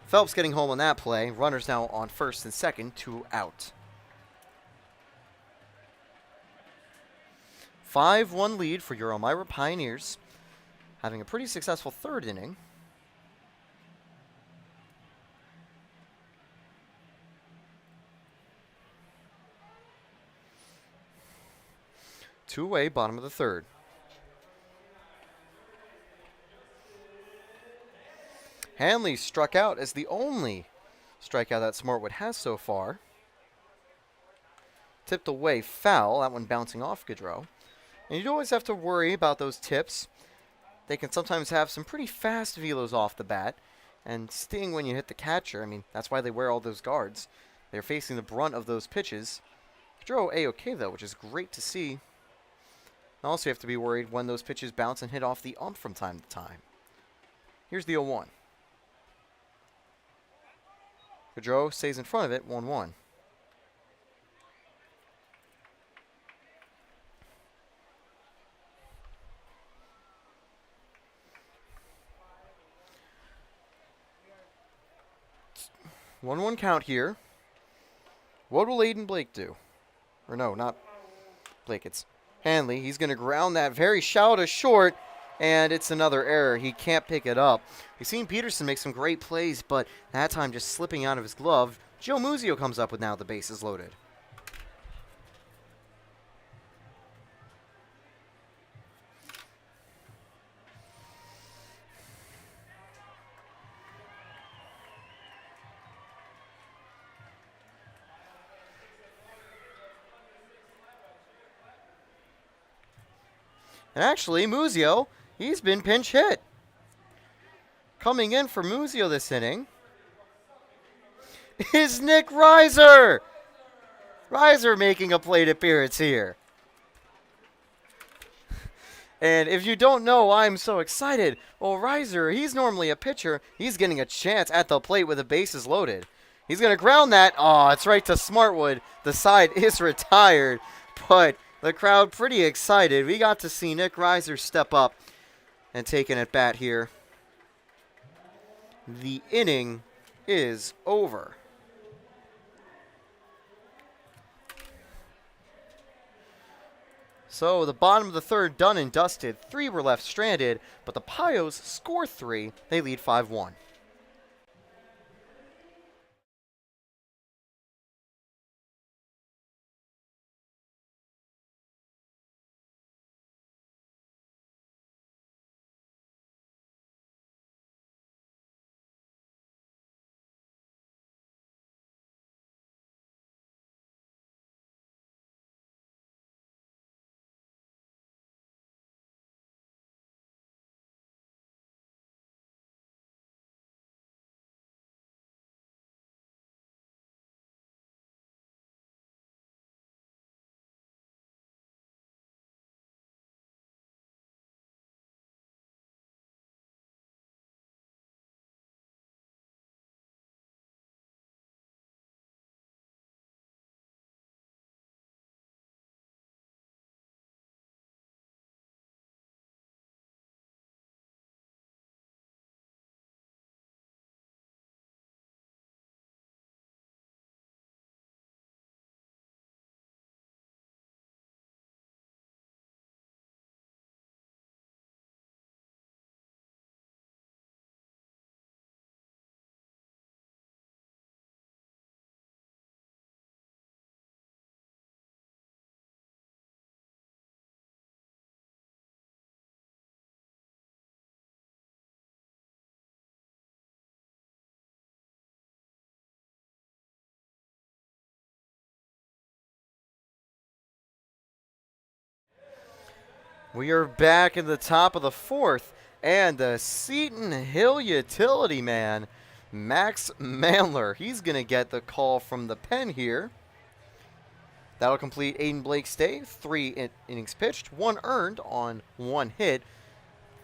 Phelps getting home on that play. Runners now on first and second, 2 out. 5-1 lead for your Elmira Pioneers, having a pretty successful 3rd inning. Two away, bottom of the 3rd. Hanley struck out as the only strikeout that Smartwood has so far. Tipped away foul, that one bouncing off Gaudreau. And you always have to worry about those tips. They can sometimes have some pretty fast velos off the bat and sting when you hit the catcher. I mean, that's why they wear all those guards. They're facing the brunt of those pitches. Throw A-OK, though, which is great to see. Also, you have to be worried when those pitches bounce and hit off the ump from time to time. Here's the 0-1. Gaudreau stays in front of it, 1-1. One count here. What will Aiden Blake do? Or no, not Blake, it's Hanley. He's going to ground that very shallow to short, and it's another error. He can't pick it up. We've seen Peterson make some great plays, but that time just slipping out of his glove. Joe Muzio comes up with now the bases loaded. And actually, Muzio, he's been pinch hit. Coming in for Muzio this inning is Nick Reiser. Reiser making a plate appearance here. And if you don't know why I'm so excited, well, Reiser, he's normally a pitcher. He's getting a chance at the plate with the bases loaded. He's going to ground that. Oh, it's right to Smartwood. The side is retired, but the crowd pretty excited. We got to see Nick Reiser step up and take an at-bat here. The inning is over. So the bottom of the third done and dusted. 3 were left stranded, but the Pios score 3. They lead 5-1. We are back in the top of the 4th, and the Seton Hill utility man, Max Mandler, he's going to get the call from the pen here. That'll complete Aiden Blake's day. 3 innings pitched, 1 earned on 1 hit,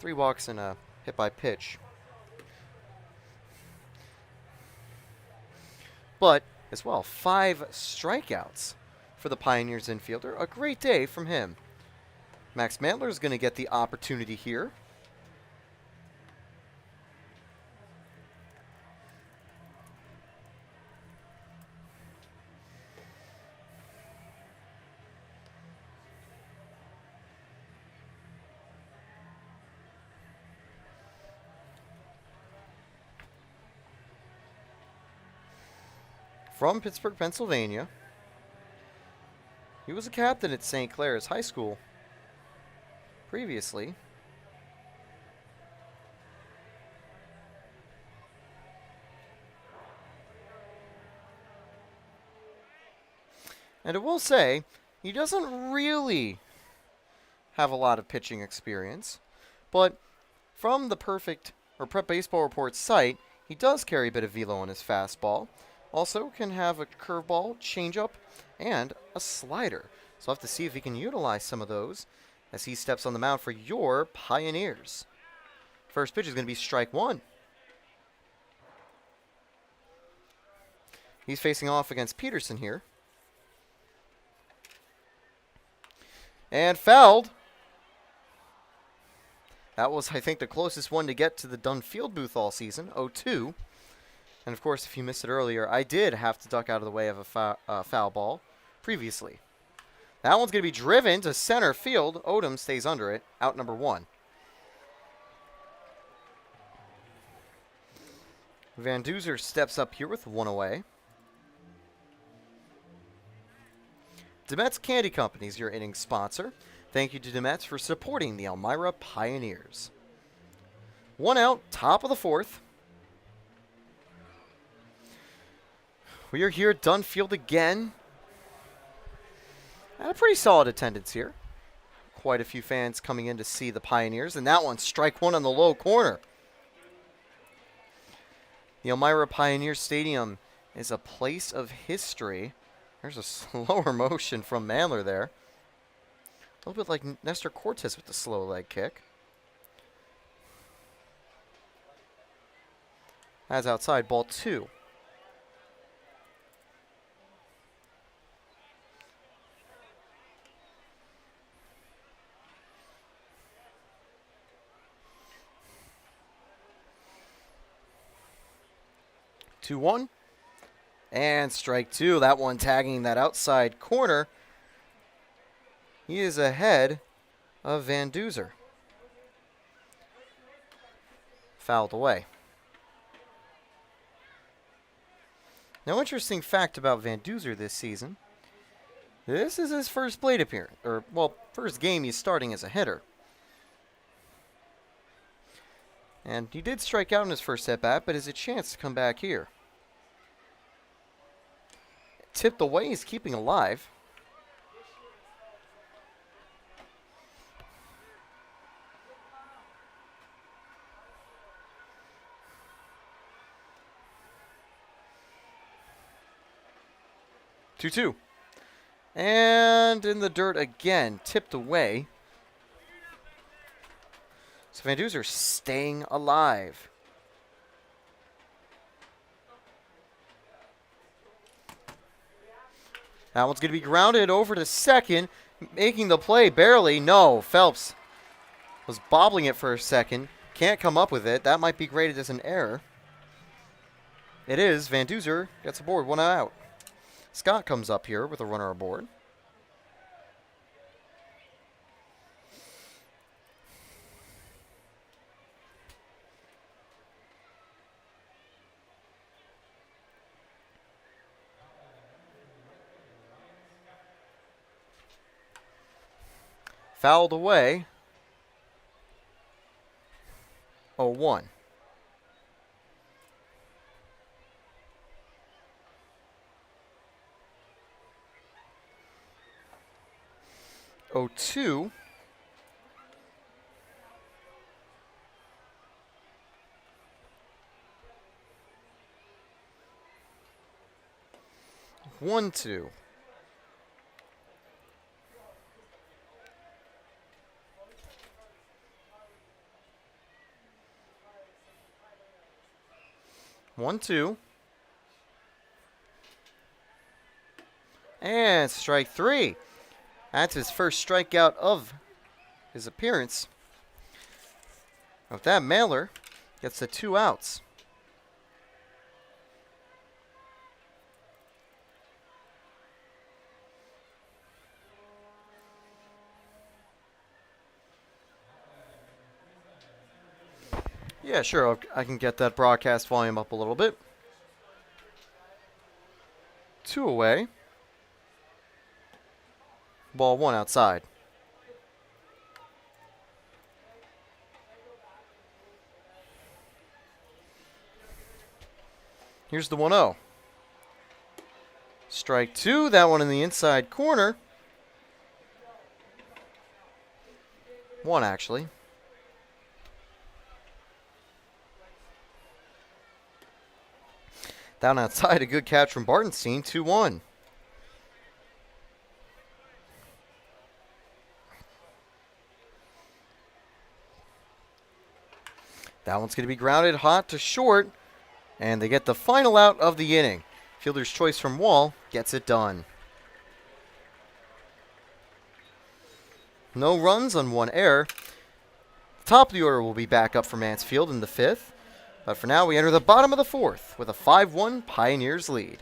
3 walks and a hit by pitch. But, as well, 5 strikeouts for the Pioneers infielder. A great day from him. Max Mandler is going to get the opportunity here. From Pittsburgh, Pennsylvania. He was a captain at St. Clair's High School previously. And I will say, he doesn't really have a lot of pitching experience, but from the Prep Baseball Report site, he does carry a bit of velo on his fastball. Also can have a curveball, changeup, and a slider. So I'll have to see if he can utilize some of those as he steps on the mound for your Pioneers. First pitch is going to be strike one. He's facing off against Peterson here. And fouled. That was, I think, the closest one to get to the Dunn Field booth all season, 0-2. And, of course, if you missed it earlier, I did have to duck out of the way of a foul ball previously. That one's going to be driven to center field. Odom stays under it, out number one. Van Duzer steps up here with one away. Demet's Candy Company is your inning sponsor. Thank you to Demet's for supporting the Elmira Pioneers. One out, top of the fourth. We are here at Dunn Field again. And a pretty solid attendance here. Quite a few fans coming in to see the Pioneers. And that one, strike one on the low corner. The Elmira Pioneer Stadium is a place of history. There's a slower motion from Mandler there. A little bit like Nestor Cortez with the slow leg kick. That's outside, ball two. 2-1. And strike two. That one tagging that outside corner. He is ahead of Van Duzer. Fouled away. Now, interesting fact about Van Duzer this season. This is his first plate appearance. Or, well, first game he's starting as a hitter. And he did strike out in his first at-bat, but has a chance to come back here. Tipped away, he's keeping alive. Two. And in the dirt again, tipped away. So Van Duzer staying alive. That one's going to be grounded over to second, making the play barely. No, Phelps was bobbling it for a second. Can't come up with it. That might be graded as an error. It is. Van Duzer gets aboard, one out. Scott comes up here with a runner aboard. Fouled away. 0-1. Oh, 2. One, 2. One, 2. And strike three. That's his first strikeout of his appearance. With that, Mailer gets the 2 outs. Yeah, sure, I can get that broadcast volume up a little bit. 2 away. Ball 1 outside. Here's the 1-0. Strike 2, that one in the inside corner. One, actually. Down outside, a good catch from Bartenstein, 2-1. That one's going to be grounded hot to short, and they get the final out of the inning. Fielder's choice from Wall gets it done. No runs on one error. Top of the order will be back up for Mansfield in the 5th. But for now, we enter the bottom of the 4th with a 5-1 Pioneers lead.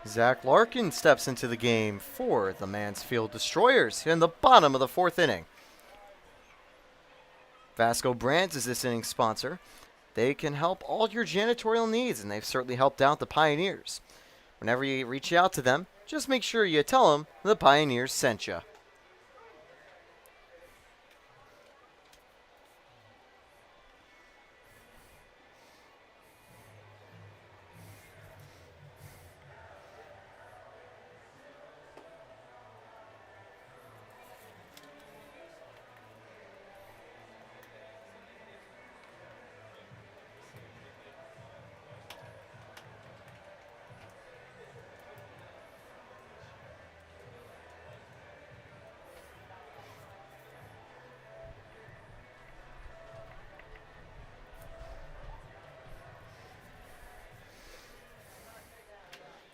Zach Larkin steps into the game for the Mansfield Destroyers in the bottom of the 4th inning. Vasco Brands is this inning's sponsor. They can help all your janitorial needs, and they've certainly helped out the Pioneers. Whenever you reach out to them, just make sure you tell them the Pioneers sent you.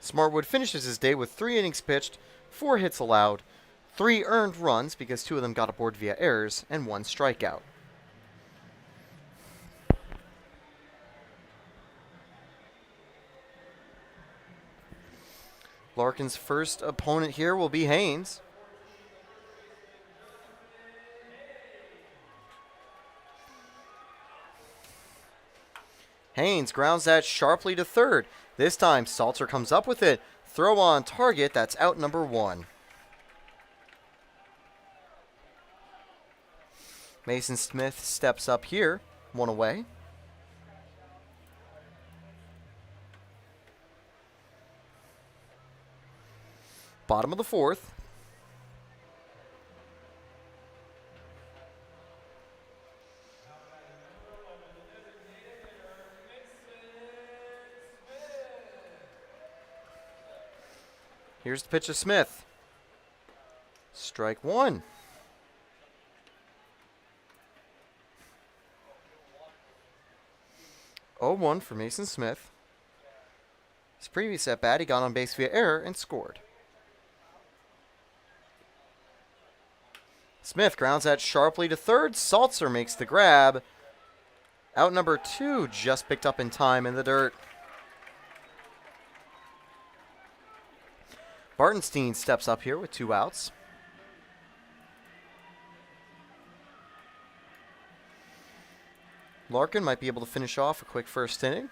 Smartwood finishes his day with 3 innings pitched, 4 hits allowed, 3 earned runs because 2 of them got aboard via errors, and 1 strikeout. Larkin's first opponent here will be Haynes. Haynes grounds that sharply to third. This time, Salter comes up with it. Throw on target, that's out number 1. Mason Smith steps up here, 1 away. Bottom of the 4th. Here's the pitch of Smith. Strike 1. Oh, 1 for Mason Smith. His previous at bat, he got on base via error and scored. Smith grounds that sharply to third. Salzer makes the grab. Out number 2 just picked up in time in the dirt. Bartenstein steps up here with 2 outs. Larkin might be able to finish off a quick first inning.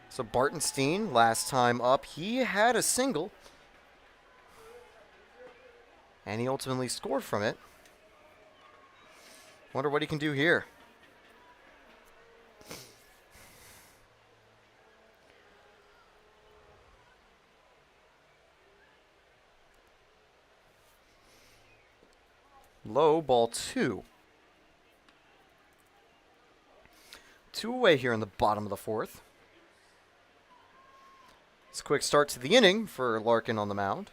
So Bartenstein, last time up, he had a single. And he ultimately scored from it. Wonder what he can do here. Low, ball 2. 2 away here in the bottom of the 4th. It's a quick start to the inning for Larkin on the mound,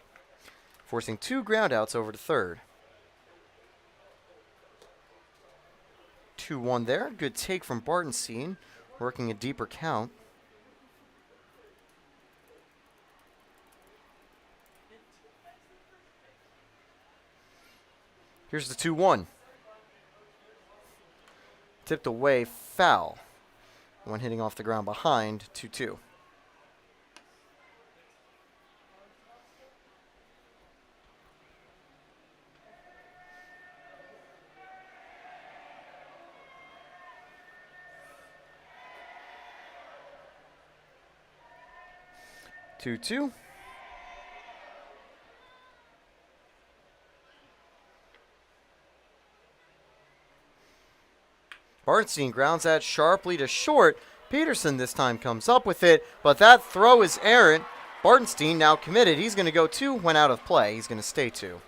forcing 2 groundouts over to third. 2-1 there. Good take from Bartenstein, working a deeper count. Here's the 2-1. Tipped away, foul. When hitting off the ground behind, 2-2. Two. Bartenstein grounds that sharply to short. Peterson this time comes up with it, but that throw is errant. Bartenstein now committed. He's going to go 2 when out of play. He's going to stay 2.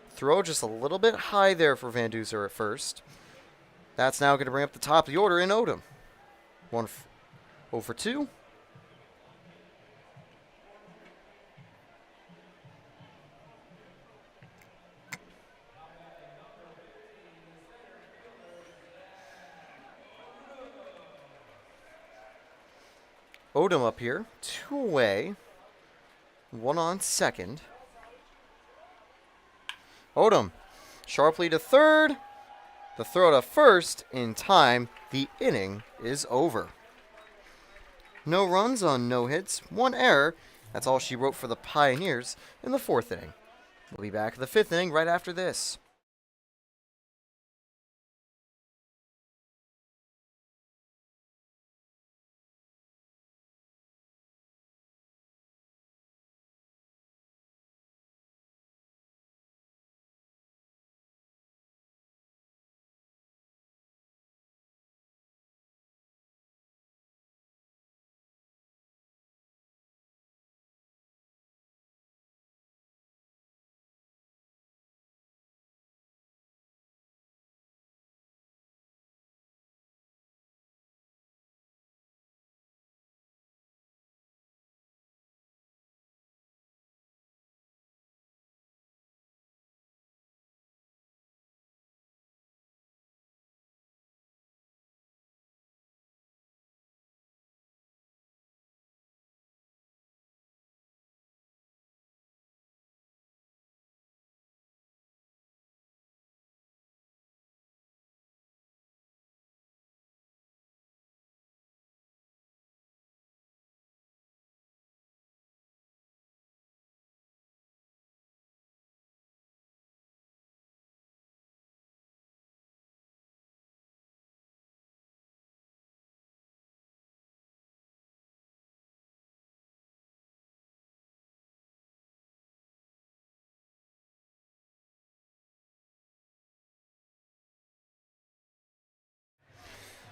Throw just a little bit high there for Van Duzer at first. That's now going to bring up the top of the order in Odom. 0 for 2. Odom up here, 2 away, 1 on second. Odom sharply to third. The throw to first in time. The inning is over. No runs on no hits, 1 error. That's all she wrote for the Pioneers in the 4th inning. We'll be back in the 5th inning right after this.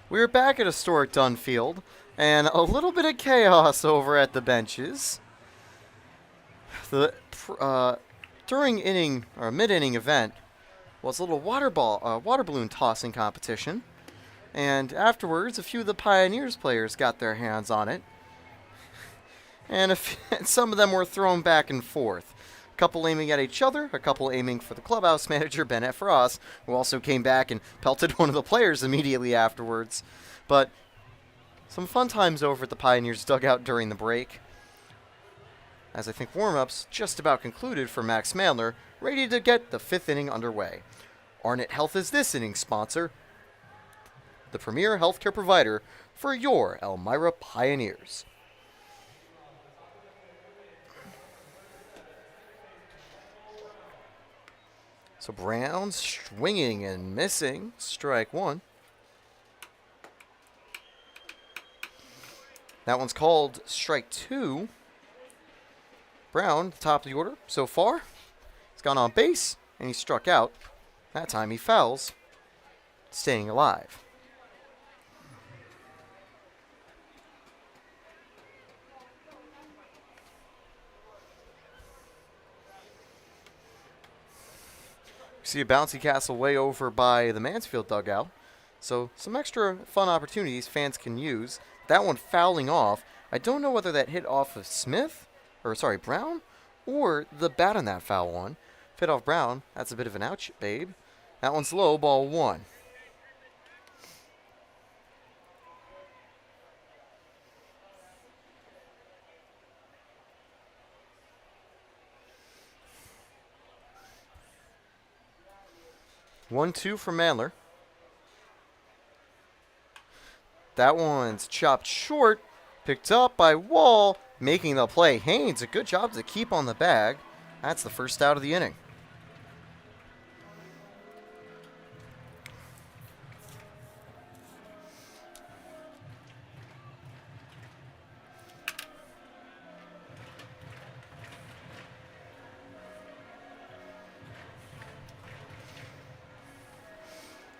We're back at historic Dunfield, and a little bit of chaos over at the benches. The during inning or mid-inning event was a little water balloon tossing competition, and afterwards, a few of the Pioneers players got their hands on it, and some of them were thrown back and forth. A couple aiming at each other, a couple aiming for the clubhouse manager, Bennett Frost, who also came back and pelted one of the players immediately afterwards. But Some fun times over at the Pioneers dugout during the break, as I think warm-ups just about concluded for Max Mandler, ready to get the 5th inning underway. Arnett Health is this inning's sponsor, the premier healthcare provider for your Elmira Pioneers. So Brown swinging and missing, strike 1. That one's called strike 2. Brown, top of the order so far. He's gone on base, and he struck out. That time he fouls, staying alive. You see a bouncy castle way over by the Mansfield dugout. So some extra fun opportunities fans can use. That one fouling off. I don't know whether that hit off of Brown, or the bat on that foul one. If hit off Brown, that's a bit of an ouch, babe. That one's low, ball 1. One, 2 for Mandler. That one's chopped short, picked up by Wall, making the play. Haynes, a good job to keep on the bag. That's the first out of the inning.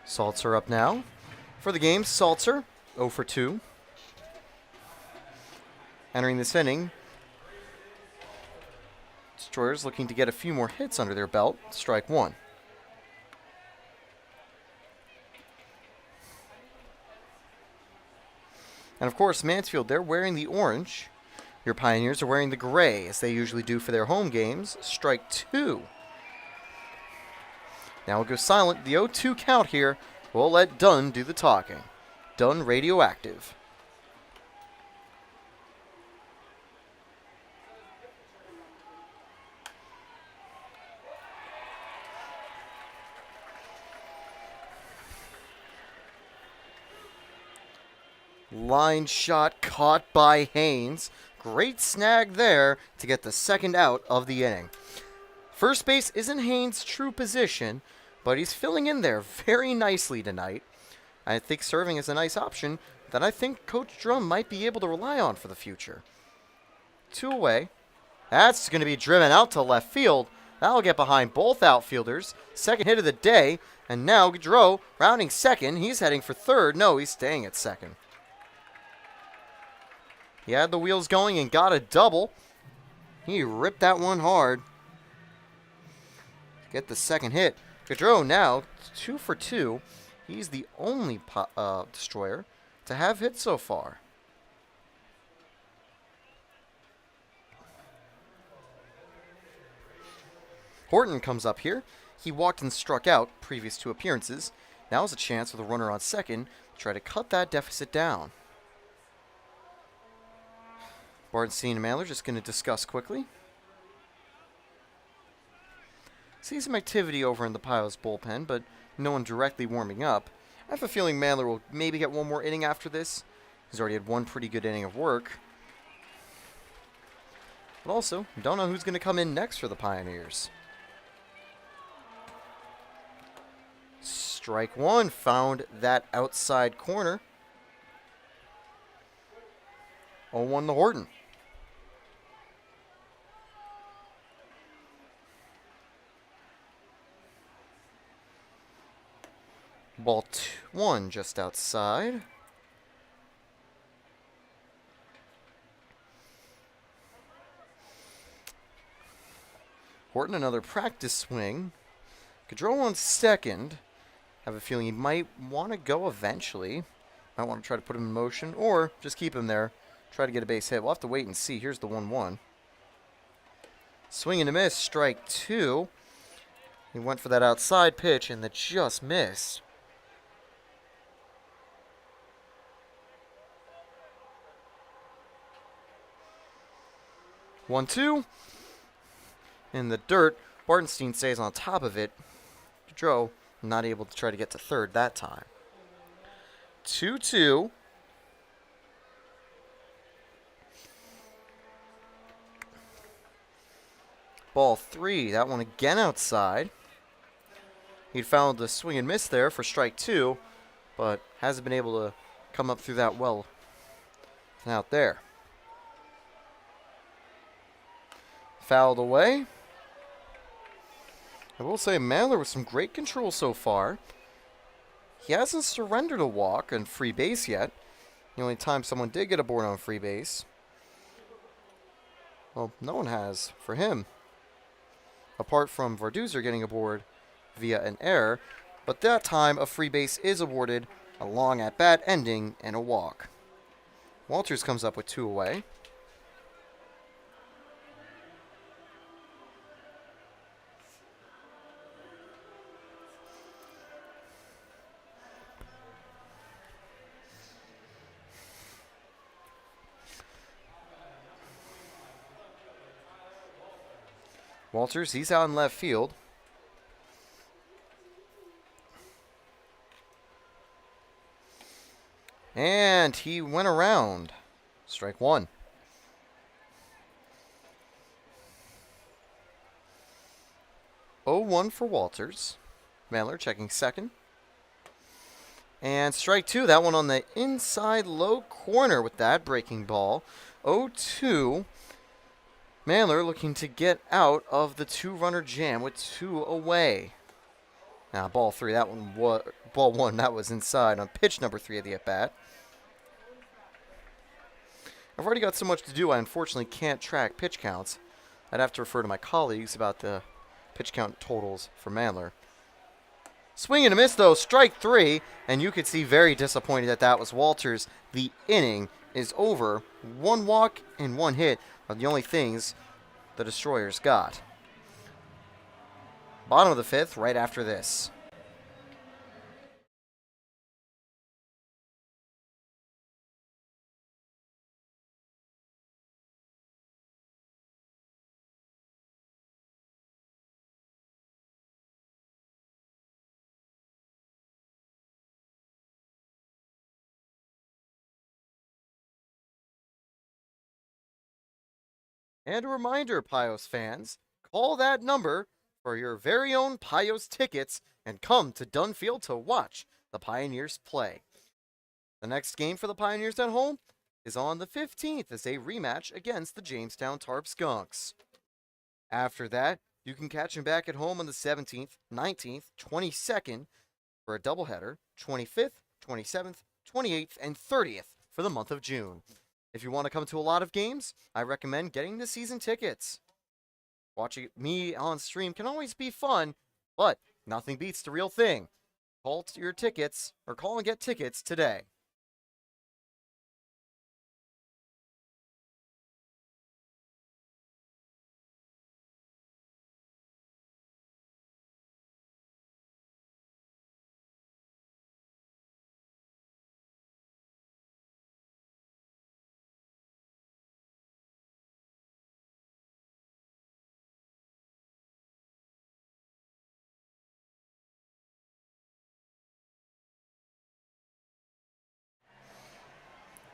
Saltzer up now. For the game, Saltzer, 0 for 2. Entering this inning, Destroyers looking to get a few more hits under their belt. Strike 1. And of course, Mansfield, they're wearing the orange. Your Pioneers are wearing the gray, as they usually do for their home games. Strike 2. Now we'll go silent. The 0-2 count here. We'll let Dunn do the talking. Dunn radioactive. Line shot caught by Haynes. Great snag there to get the second out of the inning. First base isn't Haynes' true position, but he's filling in there very nicely tonight. I think serving as a nice option that I think Coach Drum might be able to rely on for the future. 2 away. That's going to be driven out to left field. That'll get behind both outfielders. Second hit of the day. And now Gaudreau rounding second. He's heading for third. No, he's staying at second. He had the wheels going and got a double. He ripped that one hard. Get the second hit. Gaudreau now 2 for 2. He's the only Destroyer to have hit so far. Horton comes up here. He walked and struck out previous 2 appearances. Now is a chance with a runner on second to try to cut that deficit down. Bartenstein and Mandler just going to discuss quickly. See some activity over in the Pios bullpen, but no one directly warming up. I have a feeling Mandler will maybe get one more inning after this. He's already had one pretty good inning of work. But also, don't know who's going to come in next for the Pioneers. Strike 1, found that outside corner. 0-1 to Horton. Ball 1 just outside. Horton another practice swing. Gaudreau on second. Have a feeling he might want to go eventually. Might want to try to put him in motion or just keep him there. Try to get a base hit. We'll have to wait and see. Here's the 1-1. Swing and a miss. Strike 2. He went for that outside pitch and that just missed. 1-2. In the dirt, Bartenstein stays on top of it. Gaudreau not able to try to get to third that time. 2-2. Ball 3. That one again outside. He found the swing and miss there for strike 2, but hasn't been able to come up through that well out there. Fouled away. I will say Mandler with some great control so far. He hasn't surrendered a walk and free base yet. The only time someone did get a board on free base. Well, no one has for him. Apart from Varduzer getting a board via an error. But that time a free base is awarded, a long at-bat ending, and a walk. Walters comes up with 2 away. Walters, he's out in left field. And he went around. Strike 1. Oh, 1 for Walters. Mandler checking second. And strike 2. That one on the inside low corner with that breaking ball. 0-2. Mandler looking to get out of the 2-runner jam with 2 away. Now, ball 3, that one was ball 1, that was inside on pitch number 3 of the at-bat. I've already got so much to do, I unfortunately can't track pitch counts. I'd have to refer to my colleagues about the pitch count totals for Mandler. Swing and a miss, though, strike 3, and you could see very disappointed that was Walters. The inning is over. 1 walk and 1 hit are the only things the Destroyers got. Bottom of the 5th, right after this. And a reminder, Pios fans, call that number for your very own Pios tickets and come to Dunfield to watch the Pioneers play. The next game for the Pioneers at home is on the 15th as a rematch against the Jamestown Tarp Skunks. After that, you can catch them back at home on the 17th, 19th, 22nd for a doubleheader, 25th, 27th, 28th, and 30th for the month of June. If you want to come to a lot of games, I recommend getting the season tickets. Watching me on stream can always be fun, but nothing beats the real thing. Call your tickets, or call and get tickets today.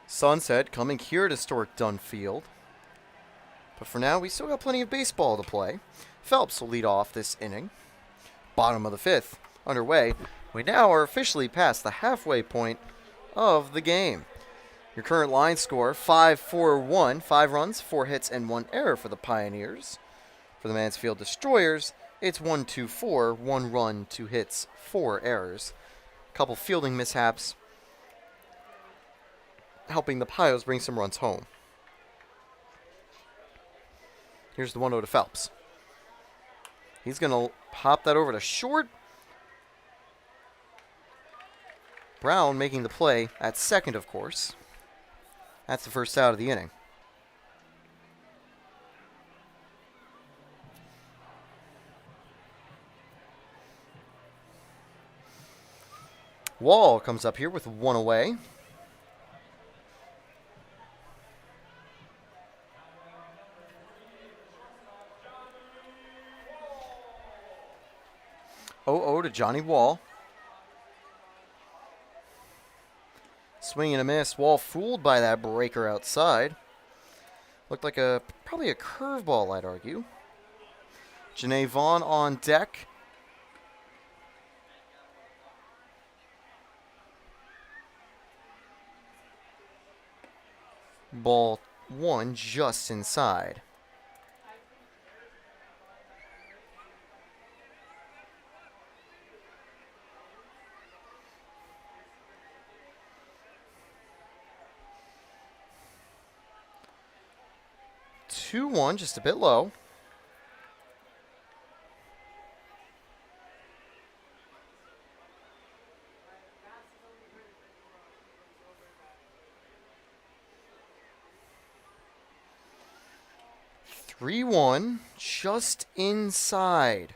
Sunset coming here to historic Dunfield. But for now, we still got plenty of baseball to play. Phelps will lead off this inning. Bottom of the 5th, underway. We now are officially past the halfway point of the game. Your current line score, 5-4-1. 5 runs, 4 hits, and 1 error for the Pioneers. For the Mansfield Destroyers, it's 1-2-4. 1 run, 2 hits, 4 errors. A couple fielding mishaps, helping the Pios bring some runs home. Here's the 1-0 to Phelps. He's going to pop that over to short. Brown making the play at second, of course. That's the first out of the inning. Wall comes up here with 1 away. 0-0 to Johnny Wall. Swing and a miss. Wall fooled by that breaker outside. Looked like probably a curveball, I'd argue. Janae Vaughn on deck. Ball 1 just inside. Two one, just a bit low. Three one, just inside.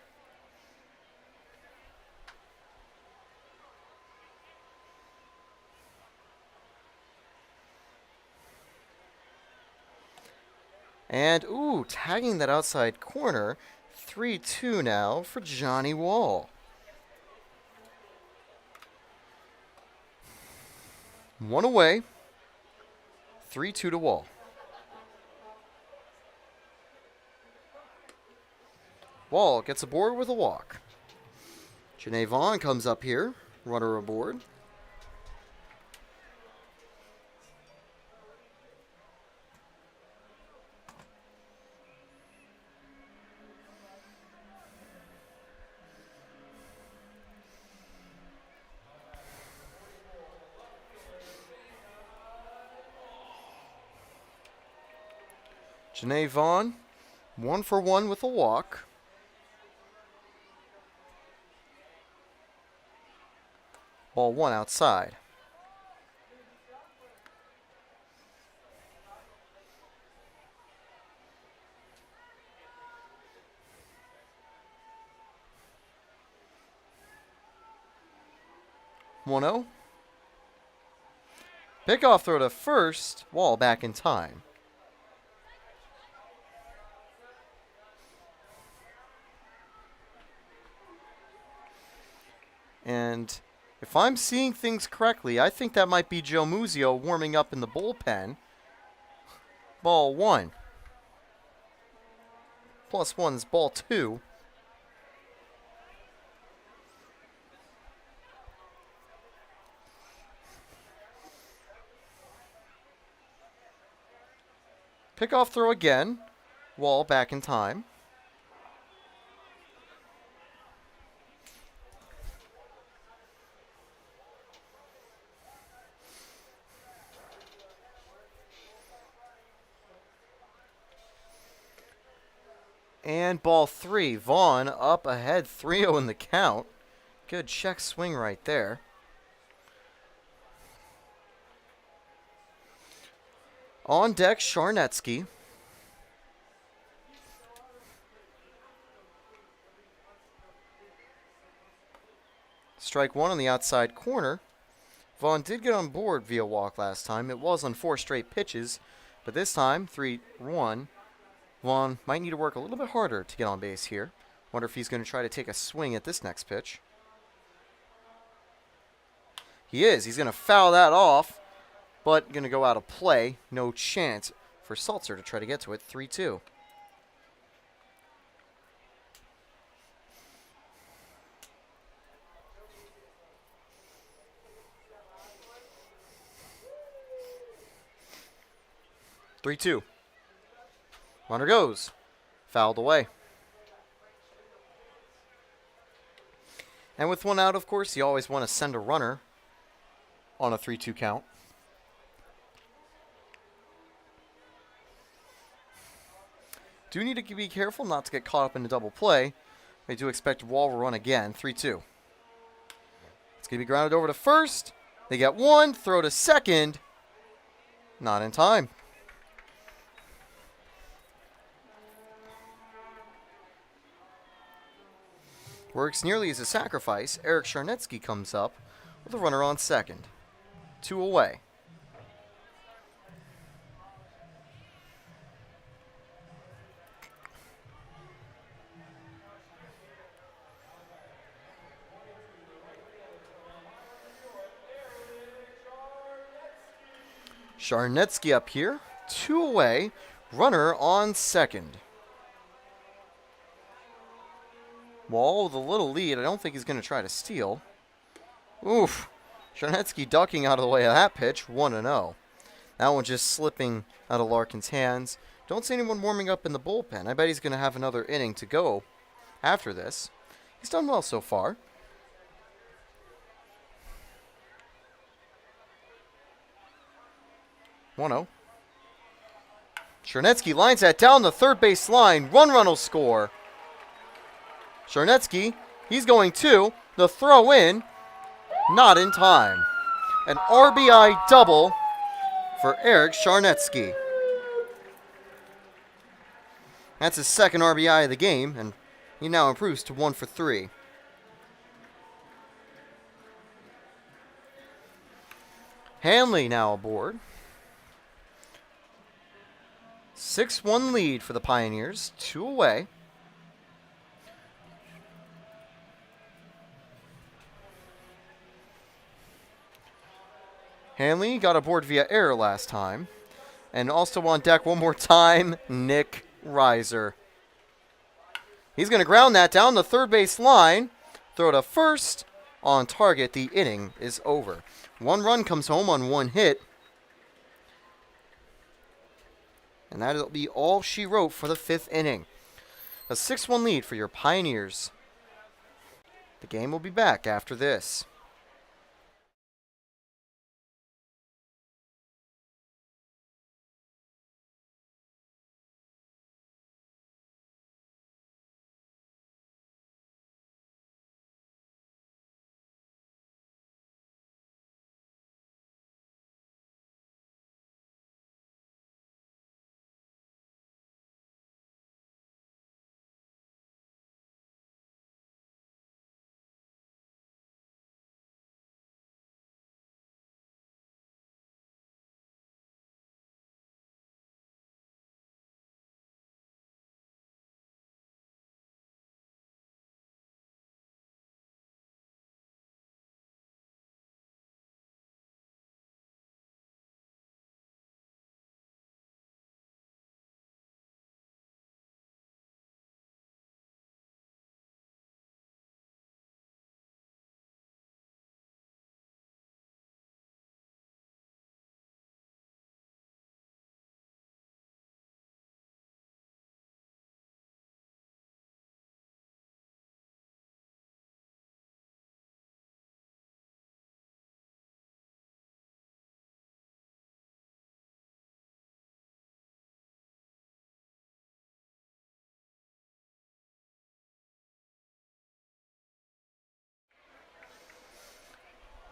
And, tagging that outside corner. 3-2 now for Johnny Wall. One away. 3-2 to Wall. Wall gets aboard with a walk. Janae Vaughn comes up here. Runner aboard. Janae Vaughn, 1 for 1 with a walk. Ball 1 outside. One 0. Pickoff throw to first. Wall back in time. And if I'm seeing things correctly, I think that might be Joe Muzio warming up in the bullpen. Ball 1. +1's ball 2. Pickoff throw again. Wall back in time. And ball 3. Vaughn up ahead, 3-0 in the count. Good check swing right there. On deck, Charnetsky. Strike 1 on the outside corner. Vaughn did get on board via walk last time. It was on 4 straight pitches, but this time, 3-1. Vaughn might need to work a little bit harder to get on base here. Wonder if he's going to try to take a swing at this next pitch. He is. He's going to foul that off, but going to go out of play. No chance for Salzer to try to get to it. 3-2. Runner goes. Fouled away. And with 1 out, of course, you always want to send a runner on a 3-2 count. Do need to be careful not to get caught up in a double play. I do expect Wall will run again. 3-2. It's going to be grounded over to first. They get 1. Throw to second. Not in time. Works nearly as a sacrifice. Eric Charnetsky comes up with a runner on second. 2 away. Charnetsky up here, 2 away, runner on second. Wall with a little lead. I don't think he's going to try to steal. Oof. Charnetsky ducking out of the way of that pitch, 1-0. That one just slipping out of Larkin's hands. Don't see anyone warming up in the bullpen. I bet he's going to have another inning to go after this. He's done well so far. One-0. Charnetsky lines that down the third base line. Run will score. Charnetsky, he's going to. The throw in, not in time. An RBI double for Eric Charnetsky. That's his second RBI of the game, and he now improves to 1 for 3. Hanley now aboard. 6-1 lead for the Pioneers, 2 away. Hanley got aboard via error last time. And also on deck one more time, Nick Reiser. He's going to ground that down the third base line. Throw to first. On target, the inning is over. 1 run comes home on 1 hit. And that'll be all she wrote for the 5th inning. A 6-1 lead for your Pioneers. The game will be back after this.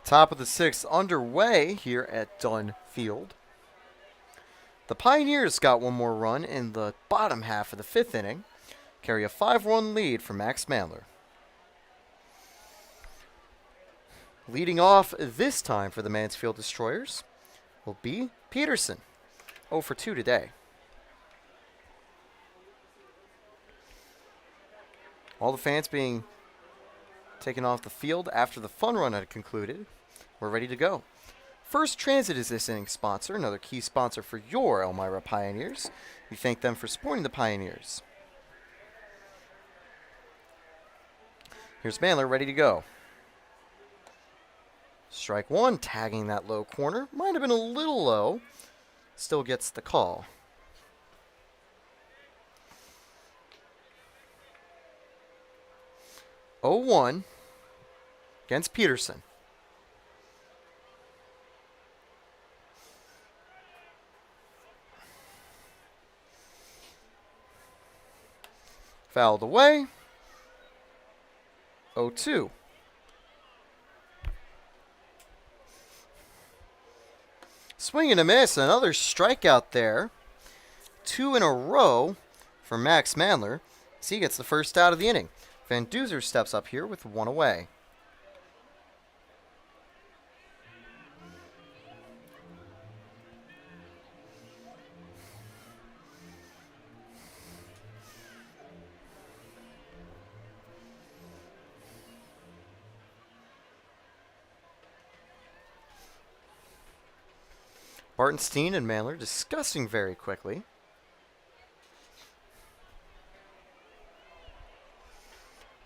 Top of the 6th underway here at Dunn Field. The Pioneers got 1 more run in the bottom half of the 5th inning. Carry a 5-1 lead for Max Mandler. Leading off this time for the Mansfield Destroyers will be Peterson. 0 for 2 today. All the fans being taken off the field after the fun run had concluded. We're ready to go. First Transit is this inning's sponsor, another key sponsor for your Elmira Pioneers. We thank them for supporting the Pioneers. Here's Mandler ready to go. Strike 1, tagging that low corner. Might have been a little low. Still gets the call. Oh, 1 against Peterson. Fouled away. 0-2. Swing and a miss. Another strikeout there. 2 in a row for Max Mandler as he gets the first out of the inning. Van Duzer steps up here with 1 away. Bartenstein and Mandler discussing very quickly.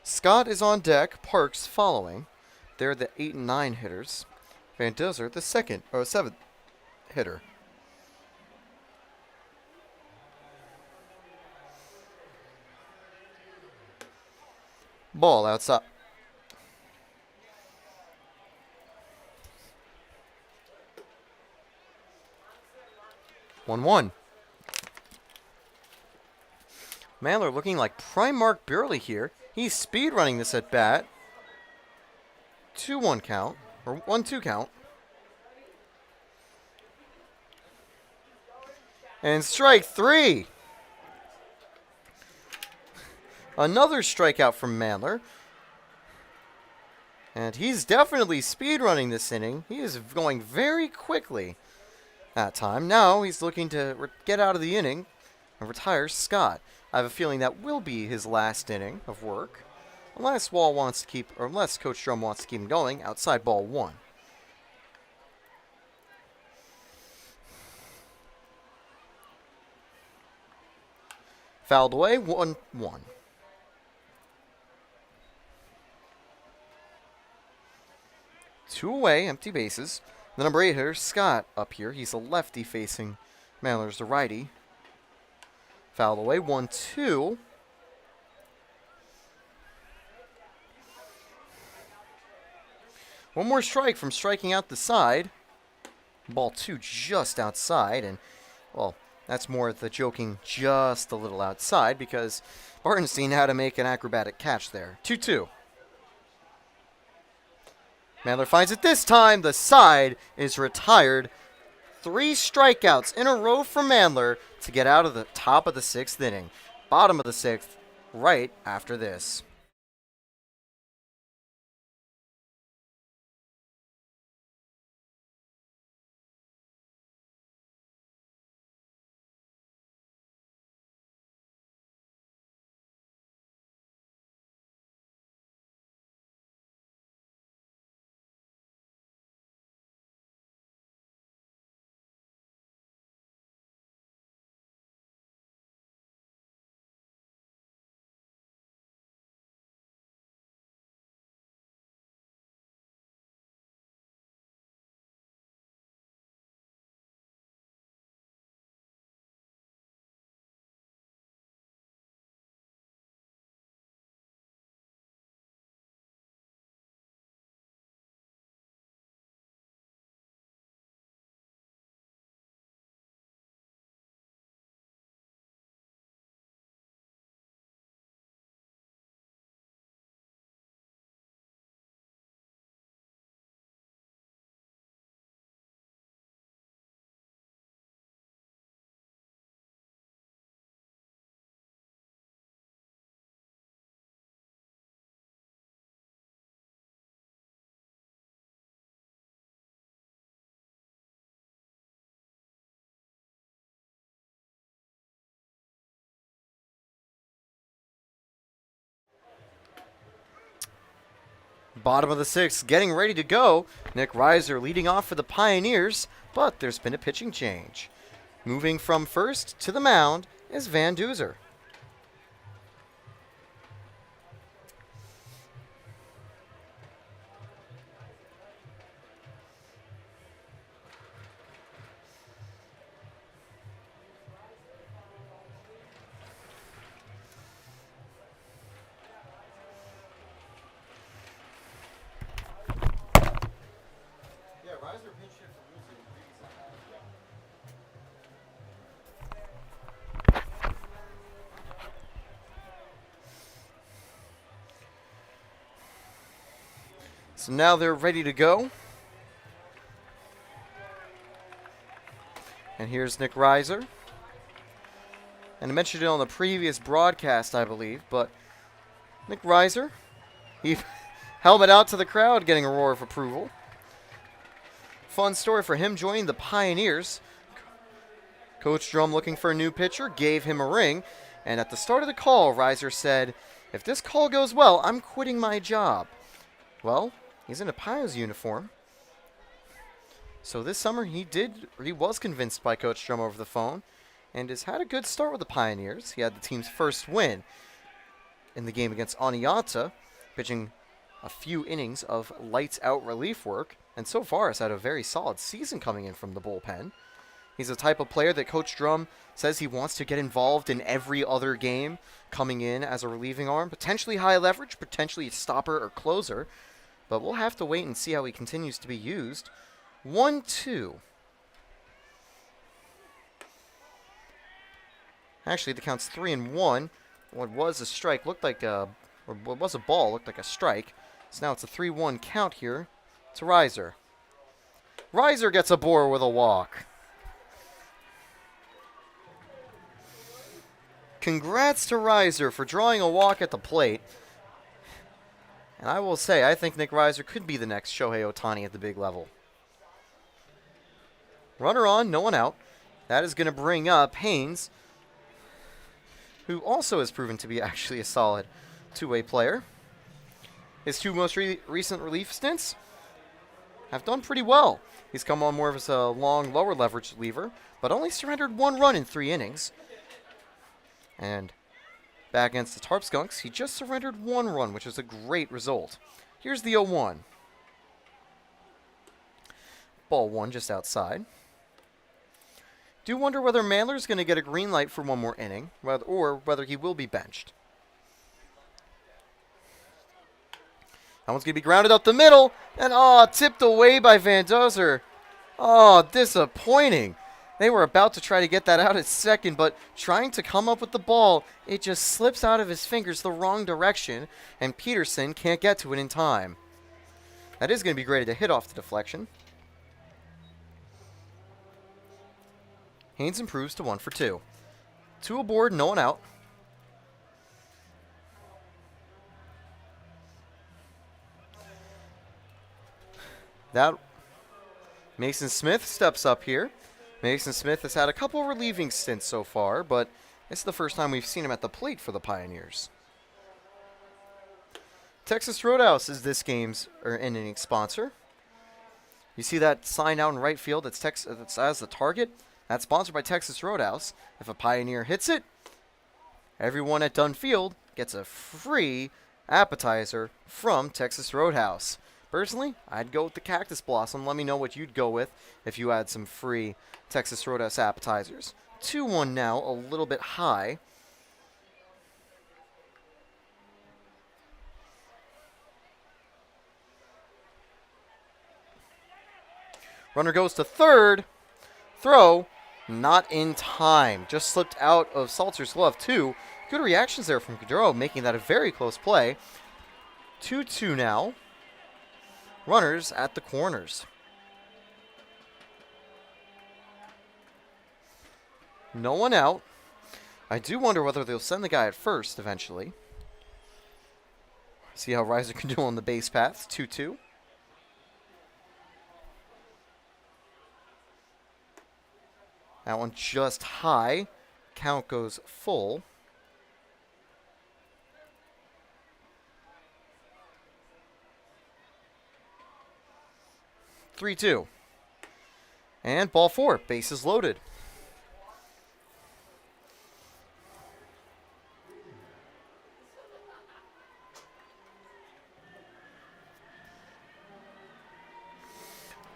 Scott is on deck, Parks following. They're the 8 and 9 hitters. Van Duzer, the 7th hitter. Ball outside. One. Mandler looking like prime Mark Burley here. He's speed running this at bat. 2-1 count, or 1-2 count. And strike 3. Another strikeout from Mandler. And he's definitely speed running this inning. He is going very quickly that time. Now he's looking to get out of the inning and retire Scott. I have a feeling that will be his last inning of work, unless Coach Drum wants to keep him going. Outside ball 1. Fouled away, 1-1. Two away, empty bases. The number 8 hitter, Scott, up here. He's a lefty facing Mandler's the righty. Fouled away, 1-2. One more strike from striking out the side. Ball 2 just outside, and, well, that's more the joking just a little outside because Bartenstein had to make an acrobatic catch there. 2-2. Mandler finds it this time. The side is retired. 3 strikeouts in a row for Mandler to get out of the top of the 6th inning. Bottom of the 6th, right after this. Bottom of the 6th, getting ready to go. Nick Reiser leading off for the Pioneers, but there's been a pitching change. Moving from first to the mound is Van Duzer. So now they're ready to go. And here's Nick Reiser. And I mentioned it on the previous broadcast, I believe, but Nick Reiser, he helmet out to the crowd, getting a roar of approval. Fun story for him joining the Pioneers. Coach Drum, looking for a new pitcher, gave him a ring. And at the start of the call, Reiser said, "If this call goes well, I'm quitting my job." Well, he's in a Pios uniform. So this summer he was convinced by Coach Drum over the phone and has had a good start with the Pioneers. He had the team's first win in the game against Oneonta, pitching a few innings of lights-out relief work, and so far has had a very solid season coming in from the bullpen. He's the type of player that Coach Drum says he wants to get involved in every other game, coming in as a relieving arm, potentially high leverage, potentially a stopper or closer, but we'll have to wait and see how he continues to be used. 1-2. Actually, the count's 3-1. What was a strike looked like or what was a ball looked like a strike. So now it's a 3-1 count here to Reiser. Reiser gets a bore with a walk. Congrats to Reiser for drawing a walk at the plate. And I will say, I think Nick Reiser could be the next Shohei Ohtani at the big level. Runner on, no one out. That is going to bring up Haynes, who also has proven to be actually a solid two-way player. His two most recent relief stints have done pretty well. He's come on more of as a long, lower leverage reliever, but only surrendered 1 run in 3 innings. And back against the Tarp Skunks, he just surrendered 1 run, which is a great result. Here's the 0-1. Ball 1 just outside. Do wonder whether Mandler's going to get a green light for 1 more inning, or whether he will be benched. That one's going to be grounded up the middle, and tipped away by Van Dozer. Disappointing. They were about to try to get that out at second, but trying to come up with the ball, it just slips out of his fingers the wrong direction, and Peterson can't get to it in time. That is going to be graded a hit off the deflection. Haynes improves to 1 for 2. 2 aboard, no one out. That Mason Smith steps up here. Mason Smith has had a couple relieving stints so far, but it's the first time we've seen him at the plate for the Pioneers. Texas Roadhouse is this game's inning sponsor. You see that sign out in right field that's as the target? That's sponsored by Texas Roadhouse. If a Pioneer hits it, everyone at Dunn Field gets a free appetizer from Texas Roadhouse. Personally, I'd go with the Cactus Blossom. Let me know what you'd go with if you had some free Texas Roadhouse appetizers. 2-1 now, a little bit high. Runner goes to third. Throw, not in time. Just slipped out of Salter's glove, too. Good reactions there from Gaudreau, making that a very close play. 2-2 now. Runners at the corners. No one out. I do wonder whether they'll send the guy at first eventually. See how Reiser can do on the base paths. 2-2. That one just high. Count goes full. (3-2). And ball 4, bases loaded.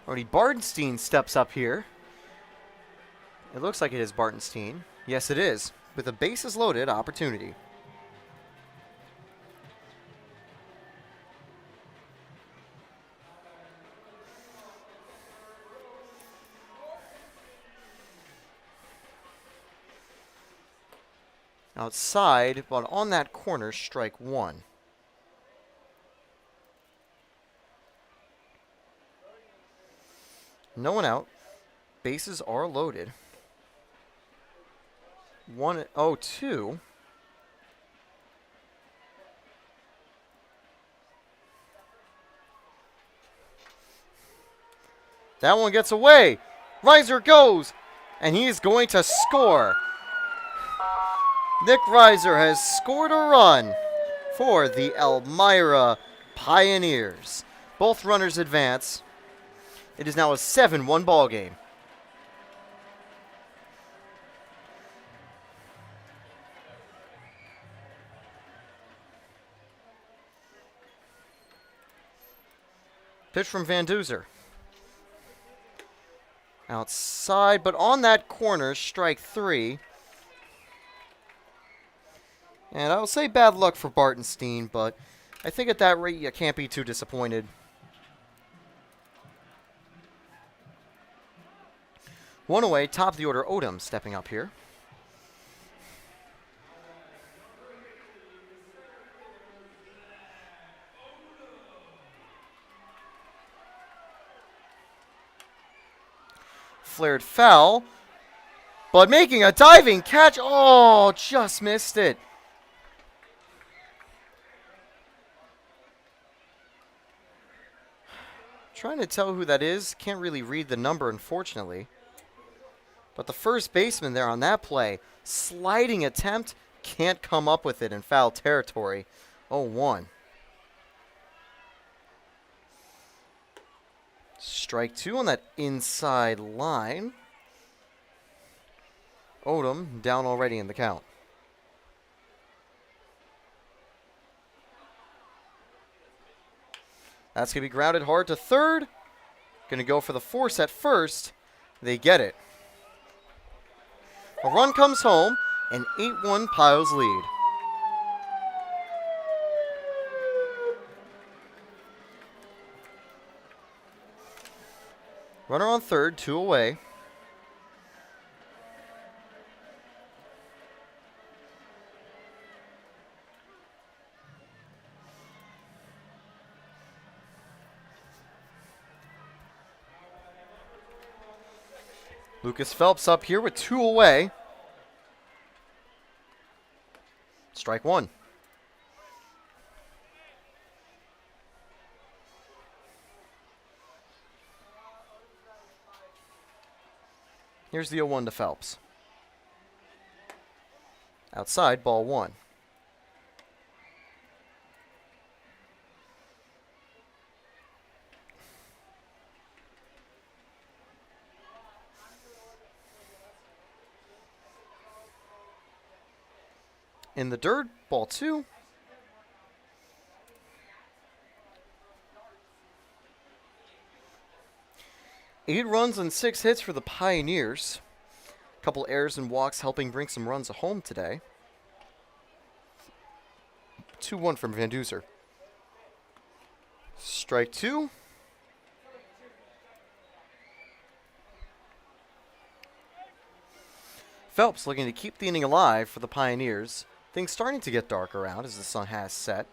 Already Bartenstein steps up here. It looks like it is Bartenstein. Yes, it is. With a bases loaded opportunity. Outside, but on that corner, strike 1. No one out. Bases are loaded. 1-0-2. That one gets away. Reiser goes, and he is going to score. Nick Reiser has scored a run for the Elmira Pioneers. Both runners advance. It is now a 7-1 ball game. Pitch from Van Duzer. Outside, but on that corner, strike 3. And I will say bad luck for Bartenstein, but I think at that rate you can't be too disappointed. 1 away, top of the order, Odom stepping up here. Flared foul, but making a diving catch. Oh, just missed it. Trying to tell who that is. Can't really read the number, unfortunately. But the first baseman there on that play, sliding attempt, can't come up with it in foul territory. 0-1. Strike 2 on that inside line. Odom down already in the count. That's going to be grounded hard to third. Going to go for the force at first. They get it. A run comes home, and 8-1 Piles lead. Runner on third, 2 away. Lucas Phelps up here with 2 away. Strike 1. Here's the 0-1 to Phelps. Outside, ball 1. In the dirt, ball 2. Eight runs and 6 hits for the Pioneers. A couple errors and walks helping bring some runs home today. 2-1 from Van Duzer. Strike 2. Phelps looking to keep the inning alive for the Pioneers. Things starting to get darker out as the sun has set.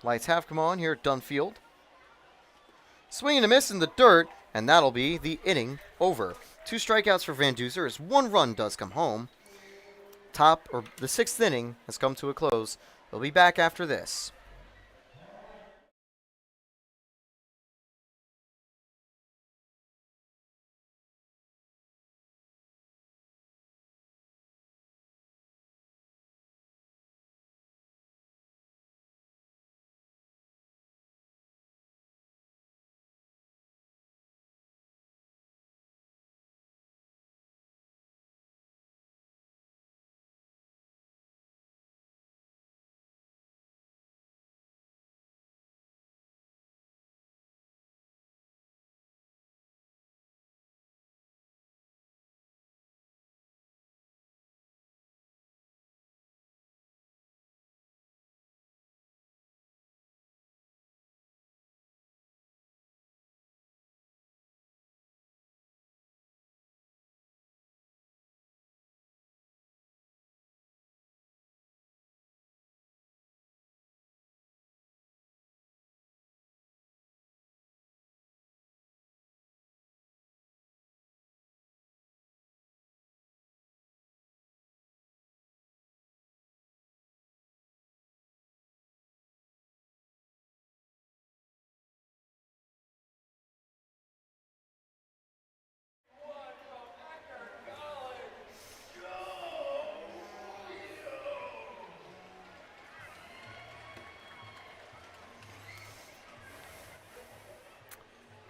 Lights have come on here at Dunfield. Swing and a miss in the dirt, and that'll be the inning over. 2 strikeouts for Van Duzer as 1 run does come home. The 6th inning has come to a close. They'll be back after this.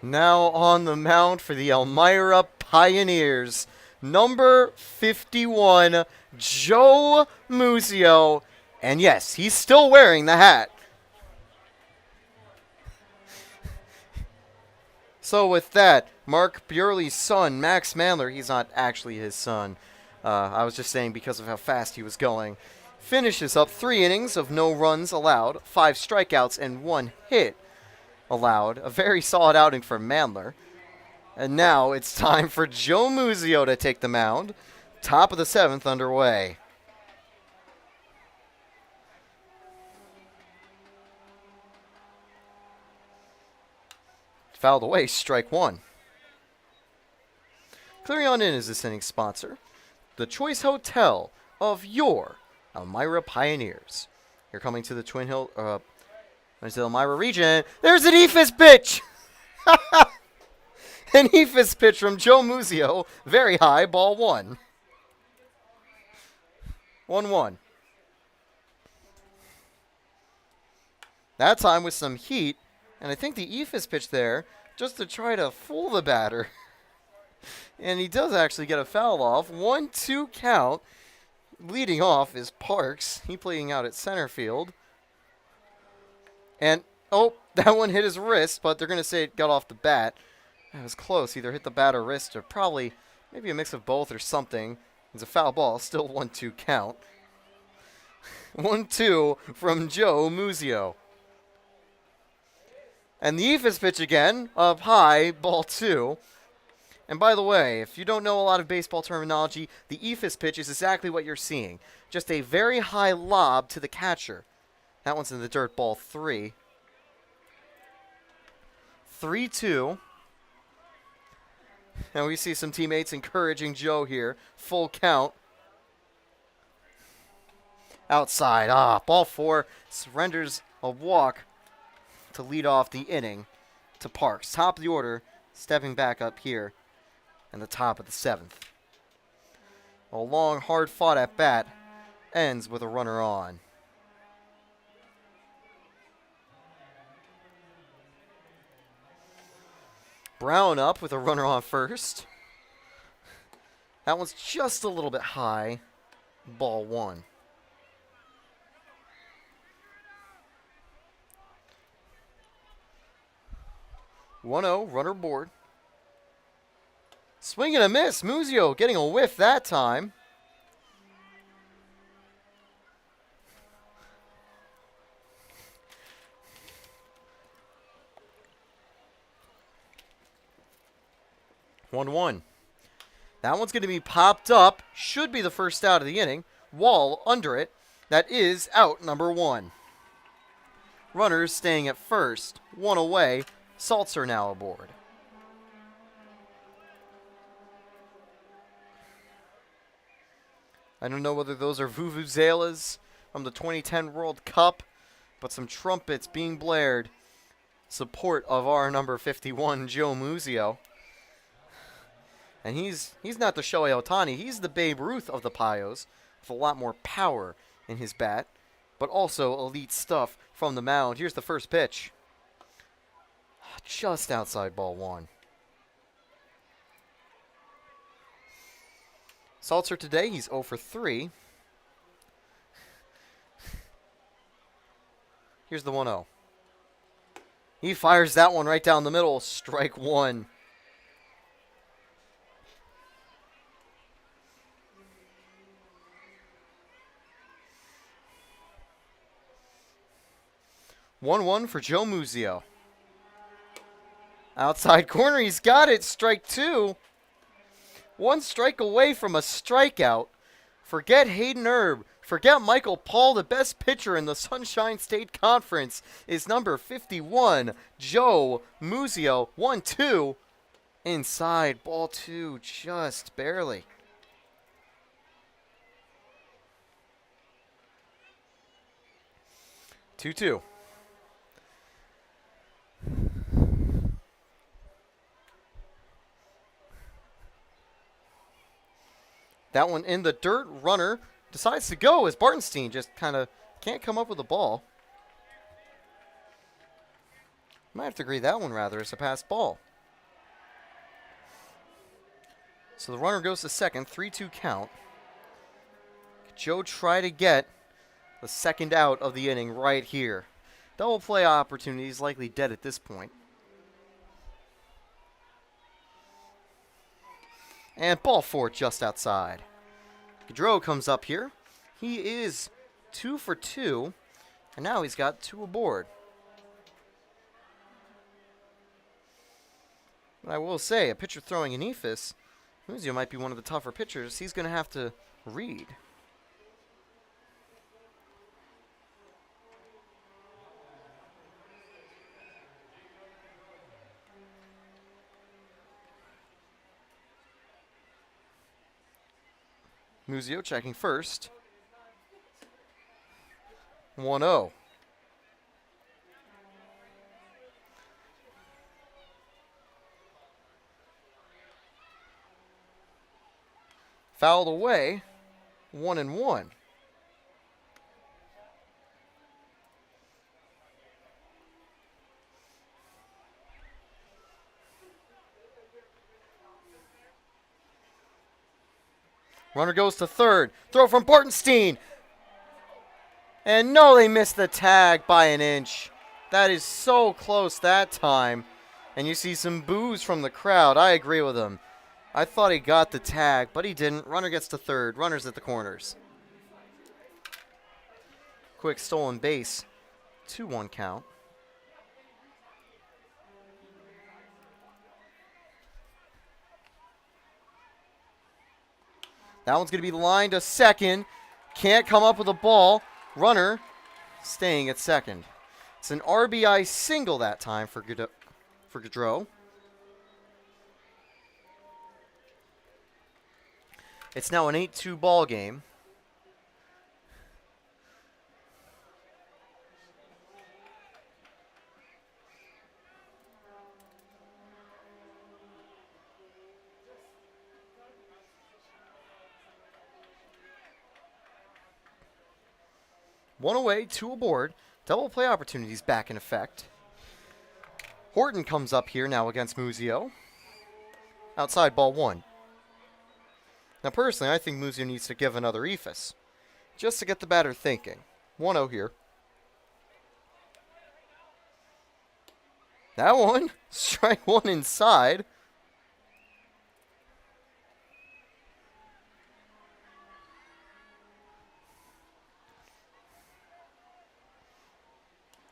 Now on the mound for the Elmira Pioneers, number 51, Joe Muzio. And yes, he's still wearing the hat. So with that, Mark Burley's son, Max Mandler, he's not actually his son. I was just saying because of how fast he was going. Finishes up 3 innings of no runs allowed, 5 strikeouts, and 1 hit allowed. A very solid outing for Mandler. And now it's time for Joe Muzio to take the mound. Top of the 7th underway. Fouled away, strike 1. Clearing on in is this inning's sponsor, the Choice Hotel of your Elmira Pioneers. You're coming to the Twin Hill, to the Elmira region. There's an eephus pitch! An eephus pitch from Joe Muzio. Very high, ball 1. 1-1. That time with some heat. And I think the eephus pitch there just to try to fool the batter. And he does actually get a foul off. 1-2 count. Leading off is Parks. He playing out at center field. And, oh, that one hit his wrist, but they're going to say it got off the bat. That was close. Either hit the bat or wrist, or probably maybe a mix of both or something. It's a foul ball. Still 1-2 count. 1-2 from Joe Muzio. And the eephus pitch again, up high, ball 2. And by the way, if you don't know a lot of baseball terminology, the eephus pitch is exactly what you're seeing. Just a very high lob to the catcher. That one's in the dirt, ball 3. 3-2. And we see some teammates encouraging Joe here. Full count. Outside, ball 4. Surrenders a walk to lead off the inning to Parks. Top of the order, stepping back up here in the top of the 7th. A long, hard-fought at-bat ends with a runner on. Brown up with a runner on first. That one's just a little bit high. Ball 1. 1-0, runner board. Swing and a miss. Muzio getting a whiff that time. One. That one's going to be popped up. Should be the first out of the inning. Wall under it. That is out number 1. Runners staying at first. 1 away. Saltzer now aboard. I don't know whether those are vuvuzelas from the 2010 World Cup, but some trumpets being blared. Support of our number 51, Joe Muzio. And he's not the Shohei Ohtani. He's the Babe Ruth of the Pios, with a lot more power in his bat, but also elite stuff from the mound. Here's the first pitch. Just outside ball 1. Saltzer today, he's 0 for 3. Here's the 1-0. He fires that one right down the middle. Strike 1. One for Joe Muzio. Outside corner, he's got it. Strike 2. 1 strike away from a strikeout. Forget Hayden Erb. Forget Michael Paul. The best pitcher in the Sunshine State Conference is number 51, Joe Muzio. 1-2. Inside, ball 2, just barely. Two. That one in the dirt. Runner decides to go as Bartenstein just kind of can't come up with the ball. Might have to agree that one rather is a pass ball. So the runner goes to second, 3-2 count. Joe try to get the second out of the inning right here. Double play opportunity is likely dead at this point. And ball 4 just outside. Gaudreau comes up here. He is 2 for 2, and now he's got 2 aboard. But I will say, a pitcher throwing an ephus, Muzio might be one of the tougher pitchers he's going to have to read. Muzio checking first. 1-0. Fouled away. 1-1. Runner goes to third. Throw from Bartenstein. And no, they missed the tag by an inch. That is so close that time. And you see some boos from the crowd. I agree with him. I thought he got the tag, but he didn't. Runner gets to third. Runner's at the corners. Quick stolen base. 2-1 count. That one's going to be lined to second. Can't come up with a ball. Runner staying at second. It's an RBI single that time for Gaudreau. It's now an 8-2 ball game. One away, 2 aboard. Double play opportunities back in effect. Horton comes up here now against Muzio. Outside ball 1. Now personally, I think Muzio needs to give another ephus, just to get the batter thinking. 1-0 here. That one, strike 1 inside.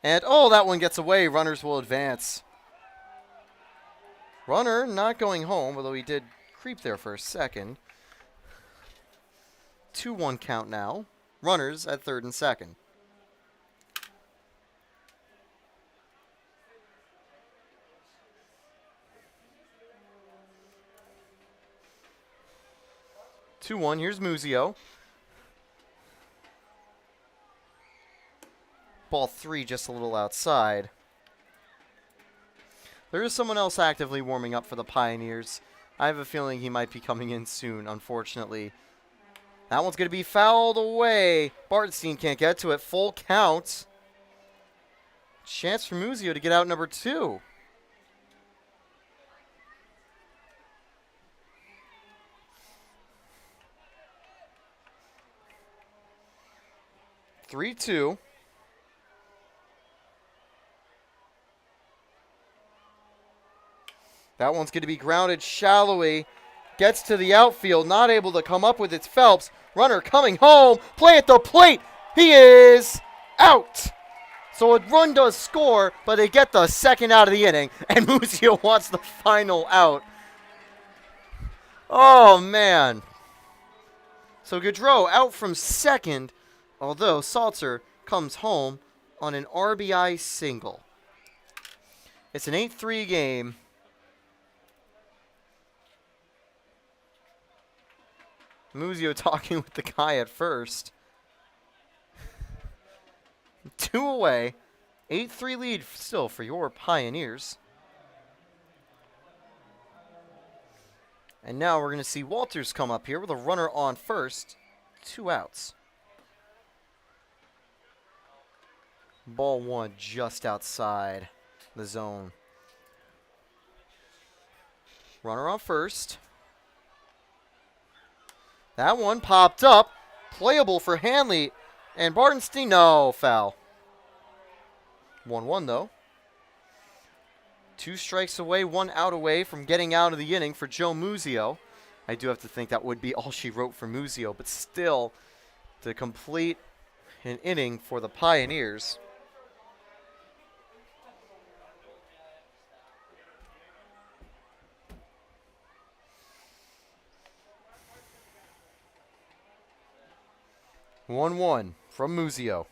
And, oh, that one gets away. Runners will advance. Runner not going home, although he did creep there for a second. 2-1 count now. Runners at third and second. Here's Muzio. Ball 3 just a little outside. There is someone else actively warming up for the Pioneers. I have a feeling he might be coming in soon, unfortunately. That one's going to be fouled away. Bartenstein can't get to it. Full count. Chance for Muzio to get out number 2. (3-2). That one's going to be grounded shallowly. Gets to the outfield, not able to come up with its Phelps. Runner coming home. Play at the plate. He is out. So a run does score, but they get the second out of the inning, and Muzio wants the final out. Oh, man. So Gaudreau out from second, although Salter comes home on an RBI single. It's an 8-3 game. Muzio talking with the guy at first. 2 away. 8-3 lead still for your Pioneers. And now we're going to see Walters come up here with a runner on first. 2 outs. Ball 1 just outside the zone. Runner on first. That one popped up. Playable for Hanley. And Bartenstein, no, foul. 1-1 though. 2 strikes away, 1 out away from getting out of the inning for Joe Muzio. I do have to think that would be all she wrote for Muzio, but still, to complete an inning for the Pioneers. One from Muzio.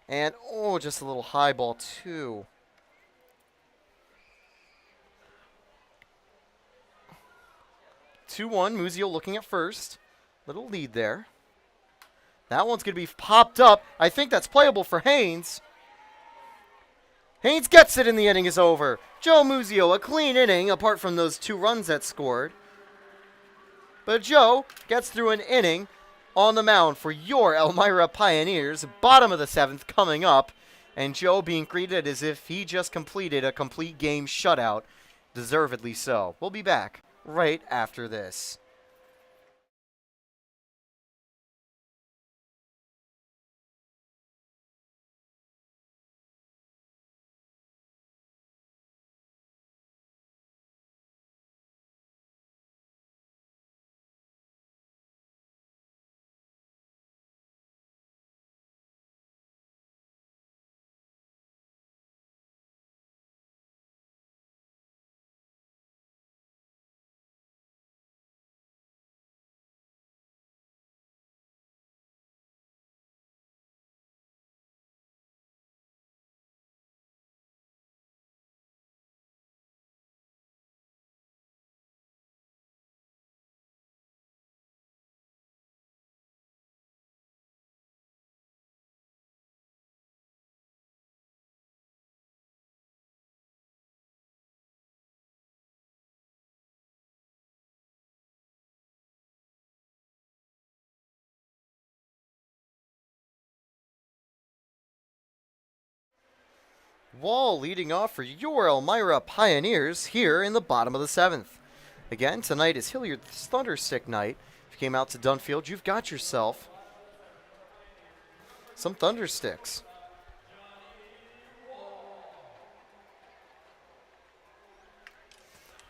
And, oh, just a little high ball, too. Muzio looking at first. Little lead there. That one's going to be popped up. I think that's playable for Haynes. Haynes gets it and the inning is over. Joe Muzio, a clean inning apart from those 2 runs that scored. But Joe gets through an inning on the mound for your Elmira Pioneers. Bottom of the 7th coming up. And Joe being greeted as if he just completed a complete game shutout. Deservedly so. We'll be back right after this. Wall leading off for your Elmira Pioneers here in the bottom of the 7th. Again, tonight is Hilliard's Thunderstick night. If you came out to Dunfield, you've got yourself some Thundersticks.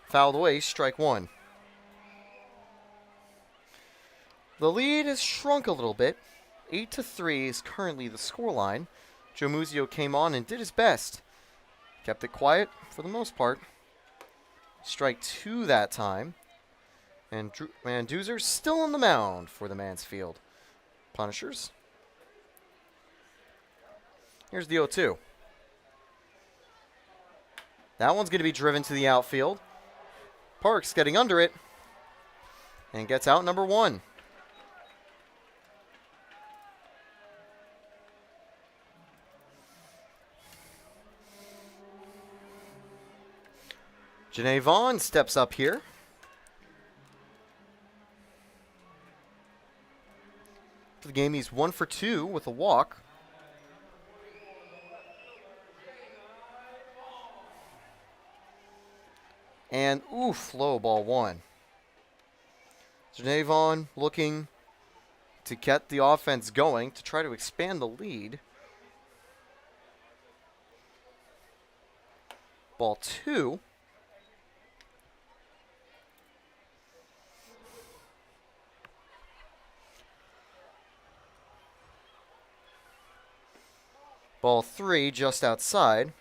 Fouled away, strike 1. The lead has shrunk a little bit. 8-3 is currently the scoreline. Joe Muzio came on and did his best. Kept it quiet for the most part. Strike 2 that time. And Van Duzer still on the mound for the Mansfield Punishers. Here's the 0-2. That one's going to be driven to the outfield. Parks getting under it. And gets out number 1. Janae Vaughn steps up here. For the game, he's 1 for 2 with a walk. And, oof, low, ball 1. Janae Vaughn looking to get the offense going, to try to expand the lead. Ball 2. Ball 3 just outside.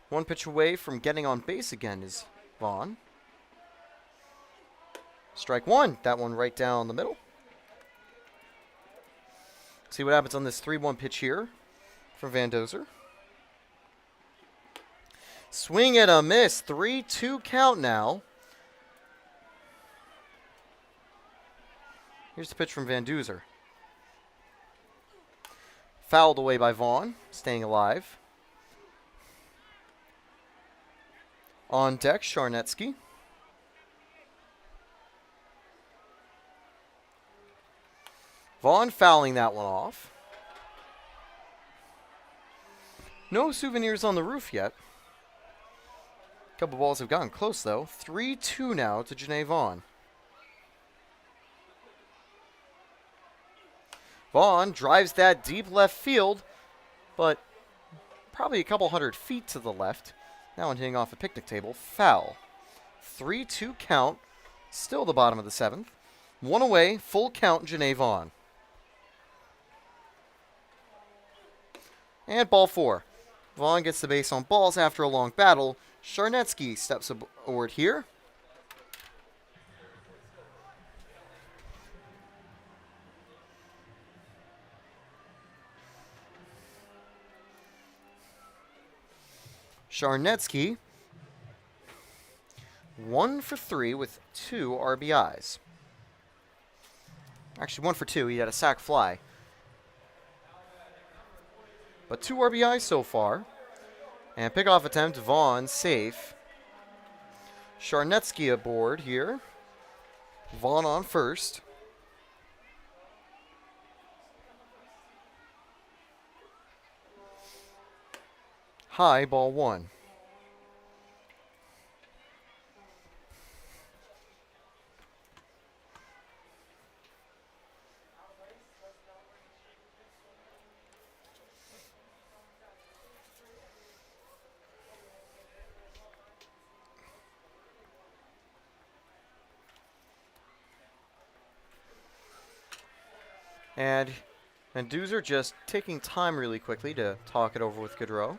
1 pitch away from getting on base again is Vaughn. Strike 1. That one right down the middle. See what happens on this 3-1 pitch here from Van Dozer. Swing and a miss. 3-2 count now. Here's the pitch from Van Duzer. Fouled away by Vaughn, staying alive. On deck, Charnetsky. Vaughn fouling that one off. No souvenirs on the roof yet. Couple balls have gotten close, though. 3-2 now to Janae Vaughn. Vaughn drives that deep left field, but probably a couple hundred feet to the left. That one hitting off a picnic table. Foul. 3-2 count. Still the bottom of the 7th. One away. Full count, Janae Vaughn. And ball 4. Vaughn gets the base on balls after a long battle. Charnetsky steps aboard here. Charnetsky, 1 for 3 with 2 RBIs. Actually, 1 for 2. He had a sac fly. But 2 RBIs so far. And pickoff attempt, Vaughn safe. Charnetsky aboard here. Vaughn on first. High, ball 1. And Mendoza just taking time really quickly to talk it over with Gaudreau.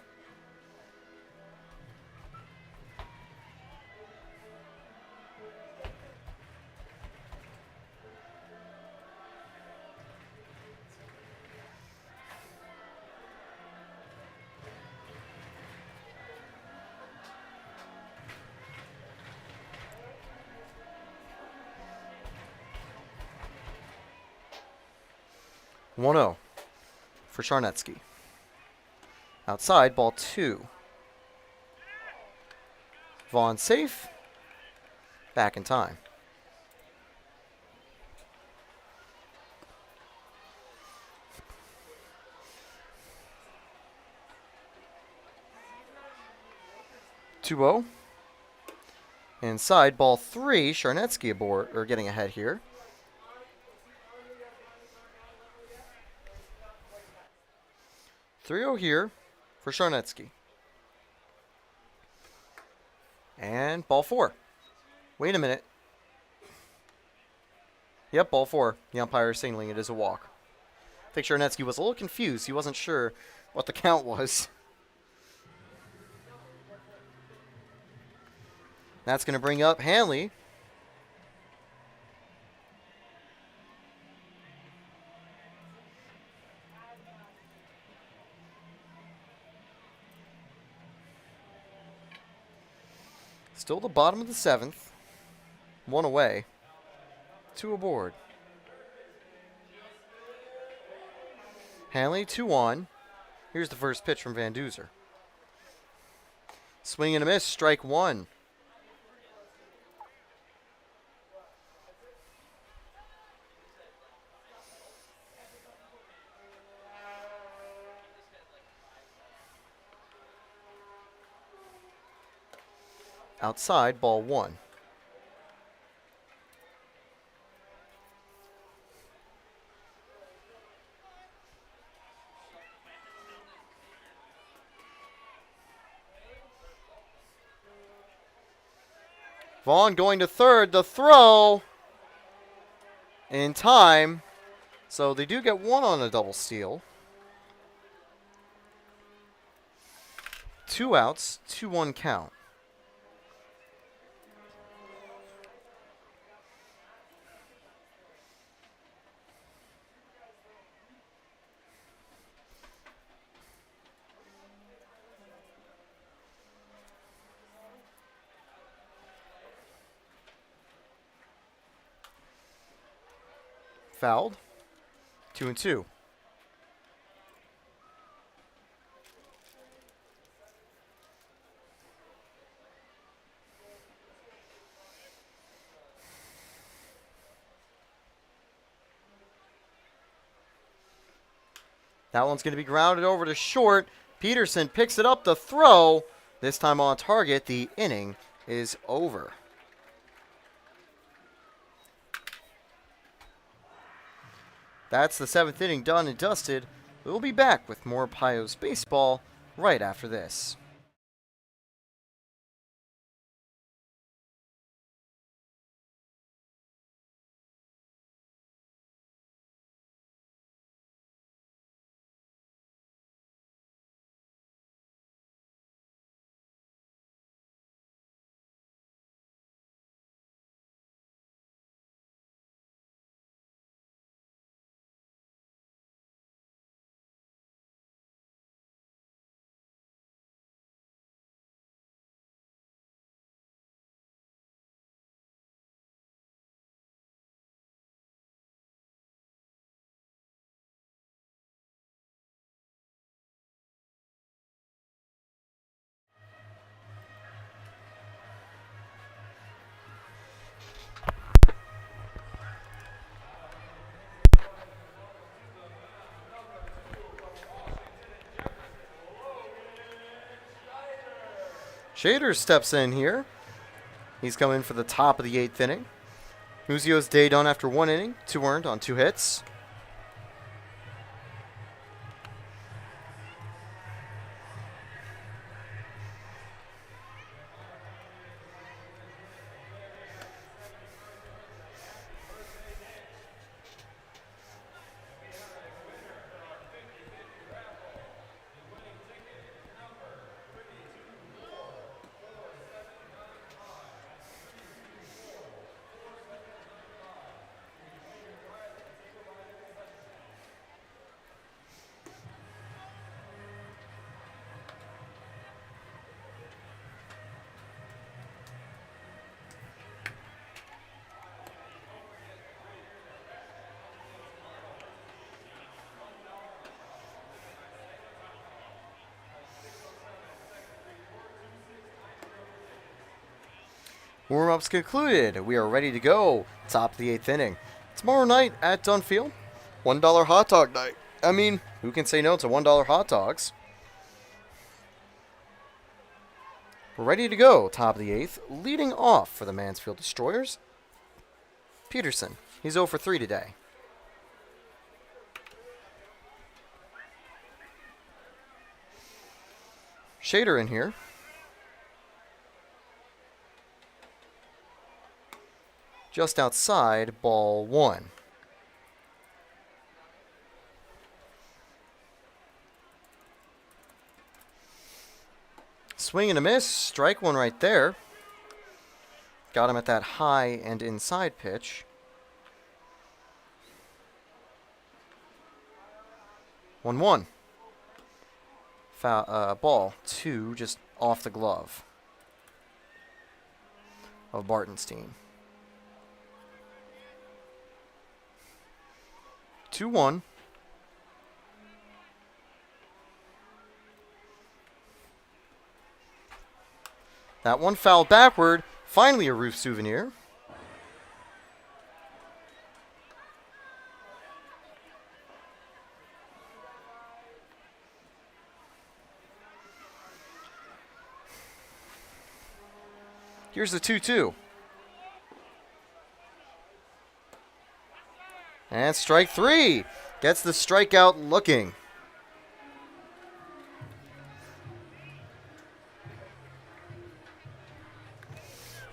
One-0 for Charnetsky. Outside, ball 2. Vaughn safe. Back in time. Two-0. Inside, ball 3. Charnetsky aboard, or getting ahead here. Three-0 here for Charnetsky. And ball 4. Wait a minute. Yep, ball 4. The umpire is signaling it is a walk. I think Charnetsky was a little confused. He wasn't sure what the count was. That's going to bring up Hanley. Still the bottom of the 7th. 1 away. 2 aboard. Hanley 2-1. Here's the first pitch from Van Duzer. Swing and a miss, strike 1. Outside, ball 1. Vaughn going to third. The throw in time. So they do get 1 on a double steal. 2 outs, 2-1 count. Fouled. 2-2. That one's going to be grounded over to short. Peterson picks it up. The throw This time on target, the inning is over. That's the 7th inning done and dusted. We'll be back with more Pios baseball right after this. Shader steps in here. He's coming for the top of the 8th inning. Muzio's day done after 1 inning, 2 earned on 2 hits. Warm-ups concluded. We are ready to go. Top of the 8th inning. Tomorrow night at Dunfield, $1 hot dog night. I mean, who can say no to $1 hot dogs? We're ready to go. Top of the 8th. Leading off for the Mansfield Destroyers, Peterson. He's 0 for 3 today. Shader in here. Just outside, ball 1. Swing and a miss. Strike 1 right there. Got him at that high and inside pitch. 1-1. Ball 2 just off the glove of Bartenstein. 2-1. That one fouled backward. Finally a roof souvenir. Here's the 2-2. And strike 3. Gets the strikeout looking.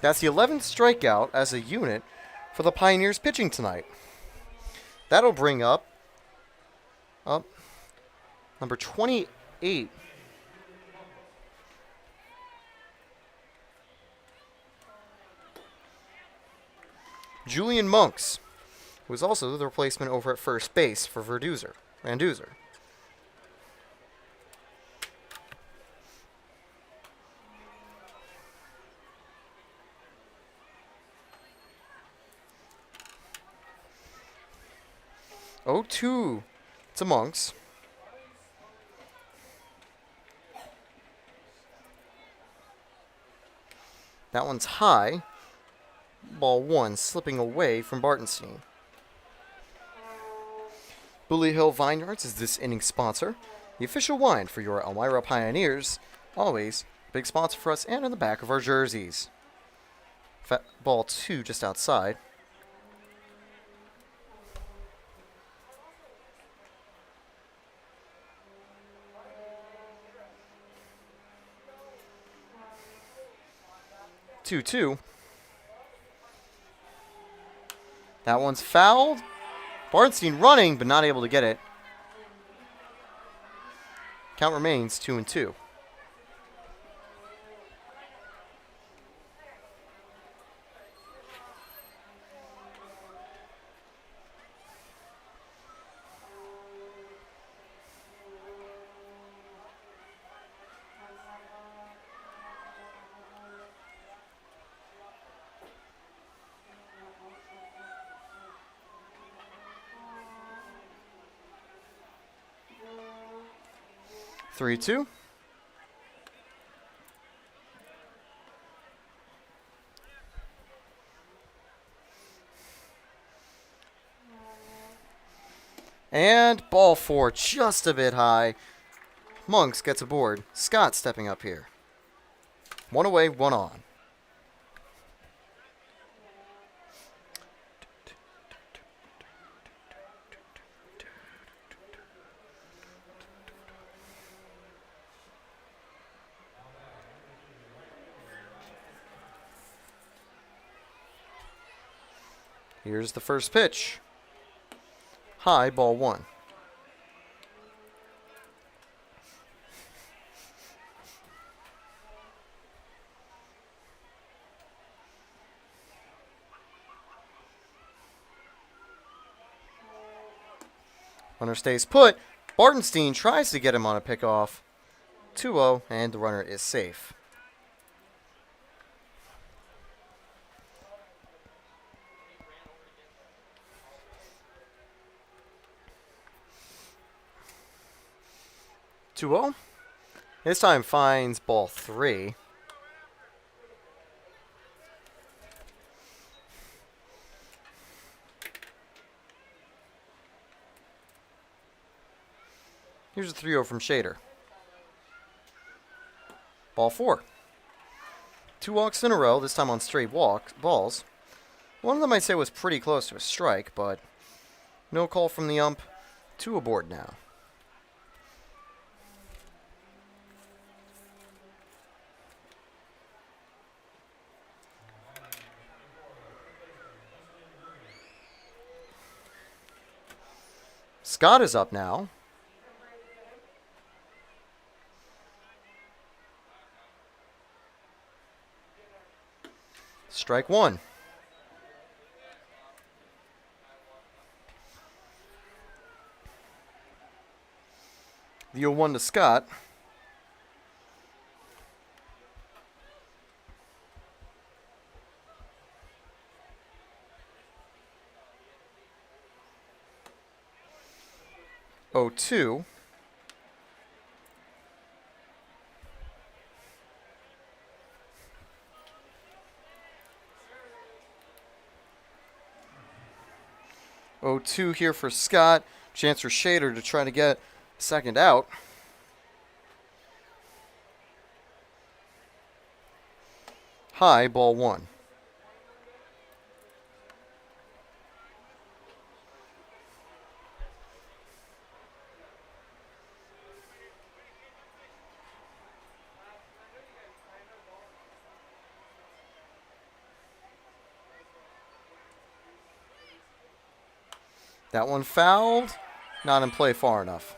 That's the 11th strikeout as a unit for the Pioneers pitching tonight. That'll bring up number 28. Julian Monks, who was also the replacement over at first base for Vanduzer. 0-2 to Monks. That one's high. Ball 1 slipping away from Bartenstein. Bully Hill Vineyards is this inning's sponsor, the official wine for your Elmira Pioneers, always Big sponsor for us and on the back of our jerseys. Ball 2 just outside. Two. That one's fouled. Barnstein running, but not able to get it. Count remains 2-2. Three, 2. And ball 4 just a bit high. Monks gets a board. Scott stepping up here. 1 away, 1 on. Here's the first pitch. High, ball 1. Runner stays put. Bartenstein tries to get him on a pickoff. 2-0, and the runner is safe. This time finds ball 3. Here's a 3-0 from Shader. Ball 4. 2 walks in a row, this time on straight balls. One of them I'd say was pretty close to a strike, but no call from the ump. 2 aboard now. Scott is up now. Strike 1. The 0-1 to Scott. Oh, 2. Oh, 2 here for Scott. Chance for Shader to try to get second out. High, ball 1. That one fouled. Not in play far enough.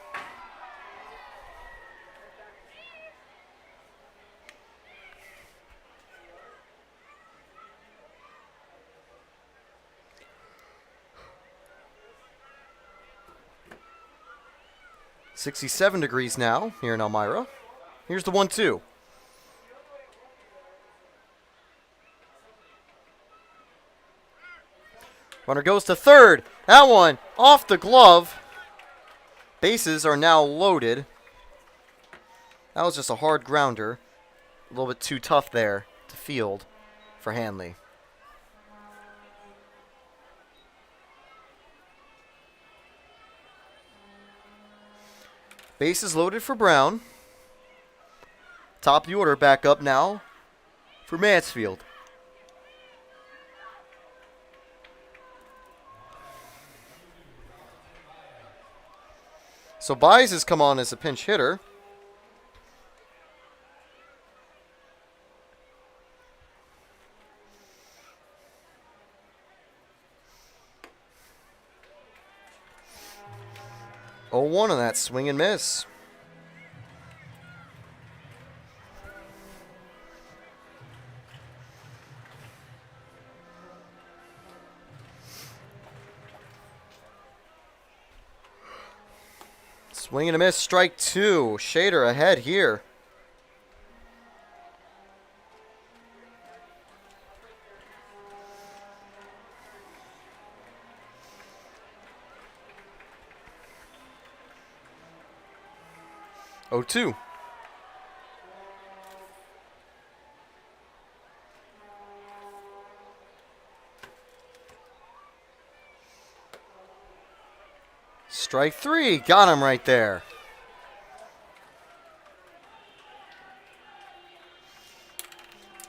$67 now here in Elmira. Here's the 1-2. Runner goes to third. That one off the glove. Bases are now loaded. That was just a hard grounder. A little bit too tough there to field for Hanley. Bases loaded for Brown. Top of the order back up now for Mansfield. So Byes has come on as a pinch hitter. Oh, 1 on that swing and miss. Swing and a miss, strike 2. Shader ahead here. Oh, 2. Strike 3. Got him right there.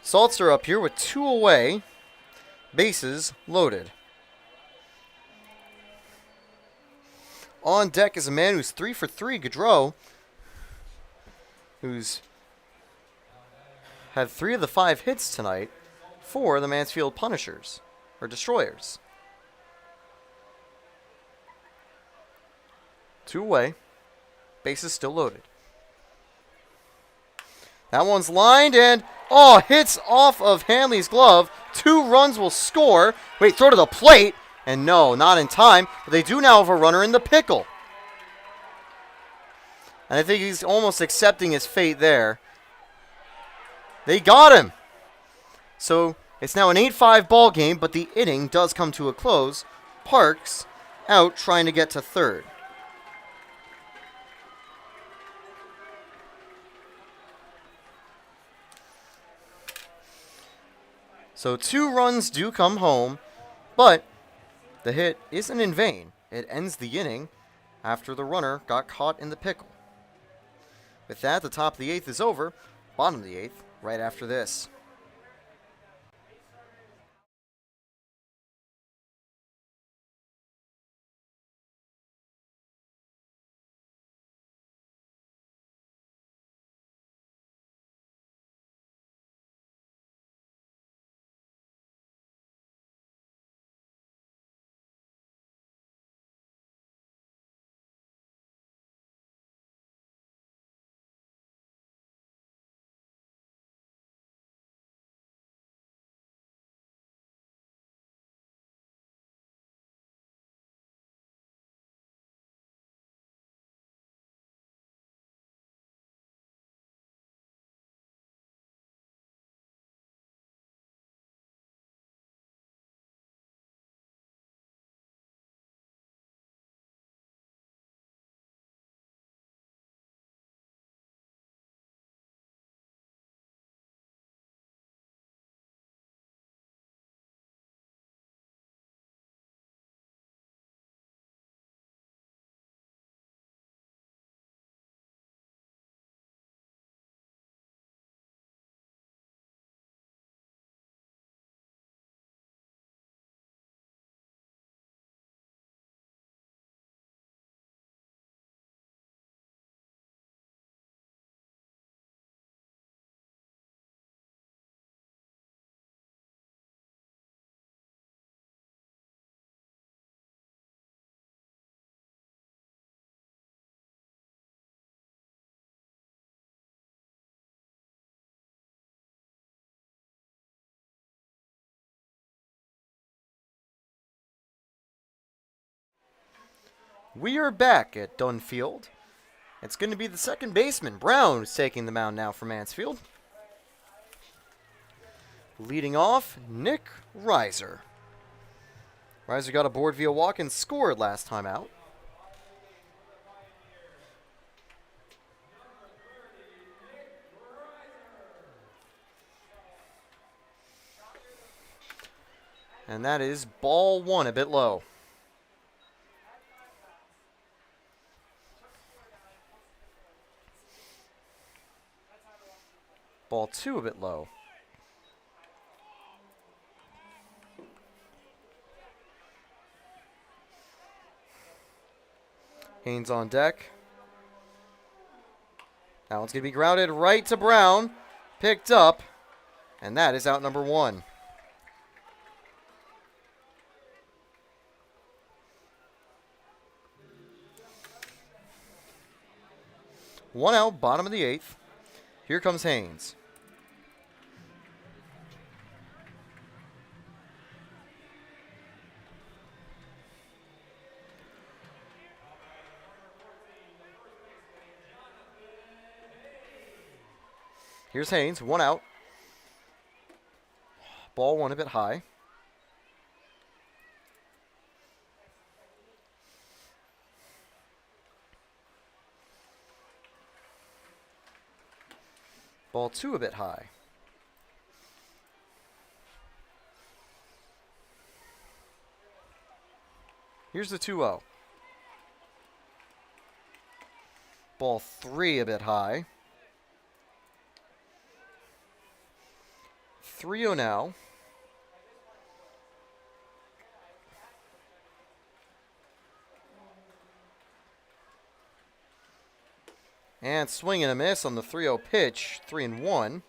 Saltzer up here with 2 away. Bases loaded. On deck is a man who's 3 for 3, Gaudreau, who's had 3 of the 5 hits tonight for the Mansfield Punishers, or Destroyers. 2 away. Bases still loaded. That one's lined and, oh, hits off of Hanley's glove. 2 runs will score. Wait, throw to the plate. And no, not in time. But they do now have a runner in the pickle. And I think he's almost accepting his fate there. They got him. So it's now an 8-5 ball game, but the inning does come to a close. Parks out trying to get to third. So 2 runs do come home, but the hit isn't in vain. It ends the inning after the runner got caught in the pickle. With that, the top of the 8th is over. Bottom of the 8th, right after this. We are back at Dunfield. It's going to be the second baseman, Brown, who's taking the mound now for Mansfield. Leading off, Nick Reiser. Reiser got aboard via walk and scored last time out. And that is ball 1, a bit low. Ball 2 a bit low. Haynes on deck. That one's going to be grounded right to Brown. Picked up. And that is out number 1. One out, bottom of the 8th. Here comes Haynes. Here's Haynes, 1 out. Ball 1 a bit high. Ball 2 a bit high. Here's the 2-0. Ball 3 a bit high. 3-0 now. And swing and a miss on the 3-0 pitch. 3-1.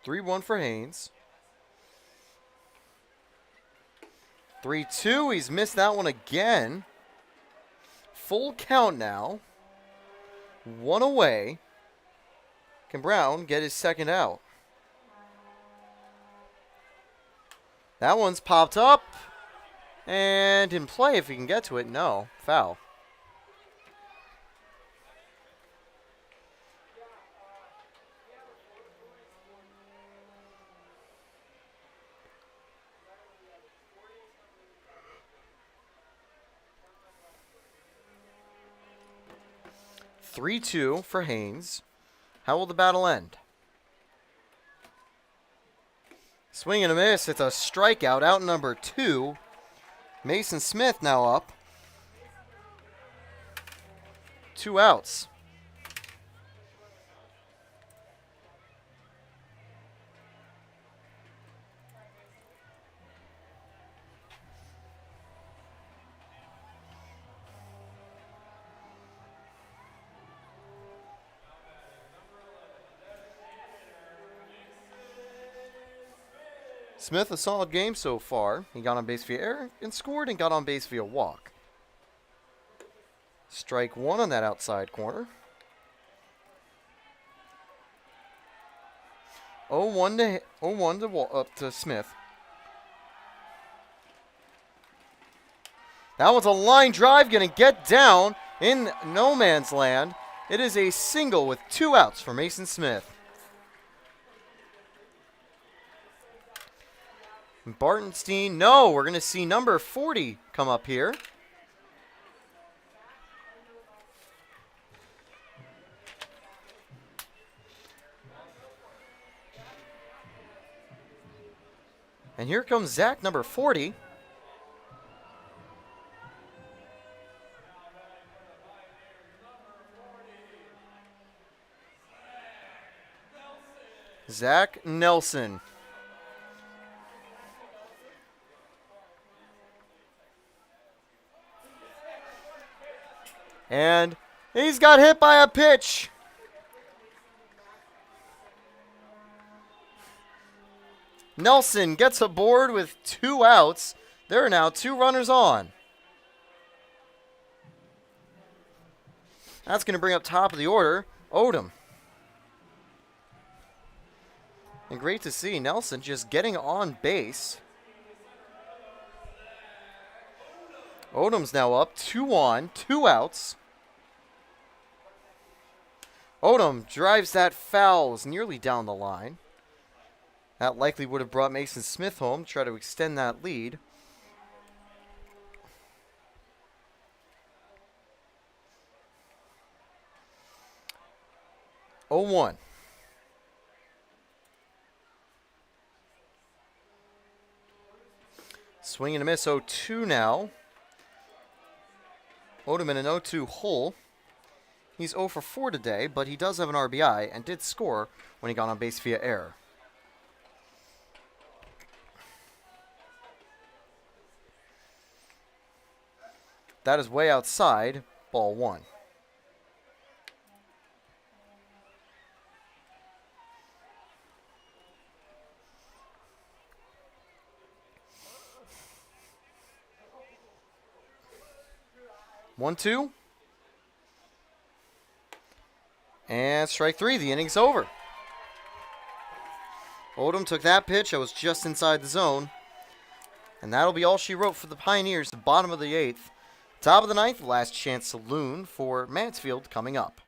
(3-1) for Haynes. 3-2. He's missed that one again. Full count now. 1 away. Can Brown get his second out? That one's popped up. And in play, if he can get to it, no. Foul. (3-2) for Haynes. How will the battle end? Swing and a miss. It's a strikeout. Out number 2. Mason Smith now up. 2 outs. Smith, a solid game so far. He got on base via error and scored, and got on base via walk. Strike 1 on that outside corner. 0-1 to Smith. That one's a line drive, going to get down in no man's land. It is a single with 2 outs for Mason Smith. Bartenstein, no, we're going to see number 40 come up here. And here comes Zach, number 40. Zach Nelson. And he's got hit by a pitch. Nelson gets aboard with 2 outs. There are now 2 runners on. That's going to bring up top of the order, Odom. And great to see Nelson just getting on base. Odom's now up, 2 on, 2 outs. Odom drives that foul, is nearly down the line. That likely would have brought Mason Smith home, try to extend that lead. Oh, 1. Swing and a miss, 0-2 now. Odom in an 0-2 hole. He's 0 for 4 today, but he does have an RBI and did score when he got on base via error. That is way outside, ball 1. One, two. And strike 3. The inning's over. Odom took that pitch. I was just inside the zone. And that'll be all she wrote for the Pioneers. The bottom of the 8th. Top of the 9th, last chance saloon for Mansfield coming up.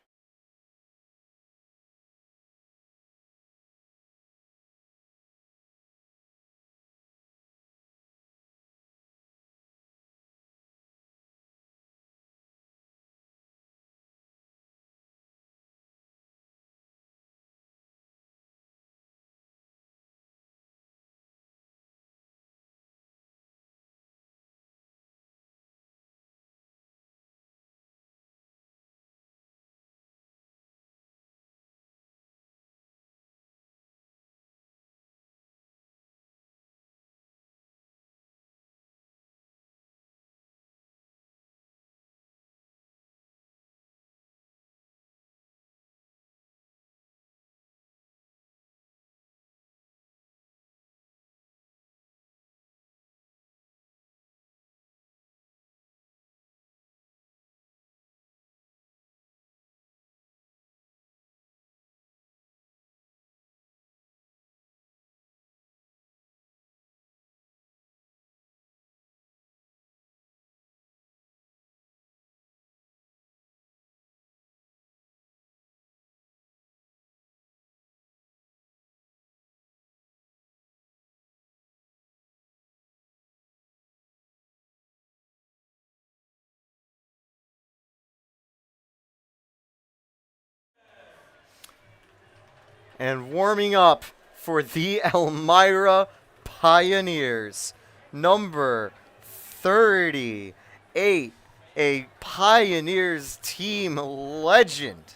And warming up for the Elmira Pioneers, number 38, a Pioneers team legend.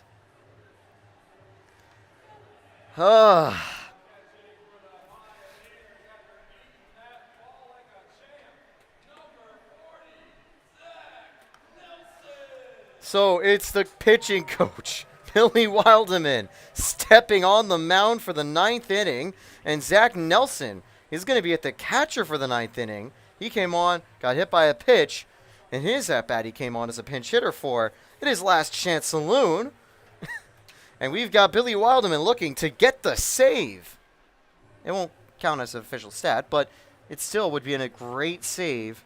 So it's the pitching coach, Billy Wilderman, stepping on the mound for the 9th inning. And Zach Nelson is going to be at the catcher for the 9th inning. He came on, got hit by a pitch, and his at-bat he came on as a pinch hitter for. It is last chance saloon. And we've got Billy Wilderman looking to get the save. It won't count as an official stat, but it still would be a great save.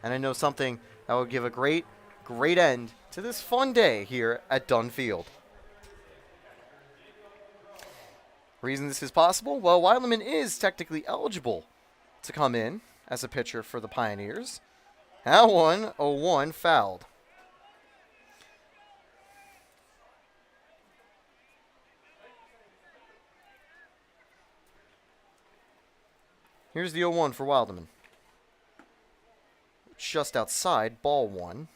And I know something that would give a great end to this fun day here at Dunn Field. Reason this is possible? Well, Wilderman is technically eligible to come in as a pitcher for the Pioneers. That one, 0-1, fouled. Here's the 0-1 for Wilderman. Just outside, ball 1.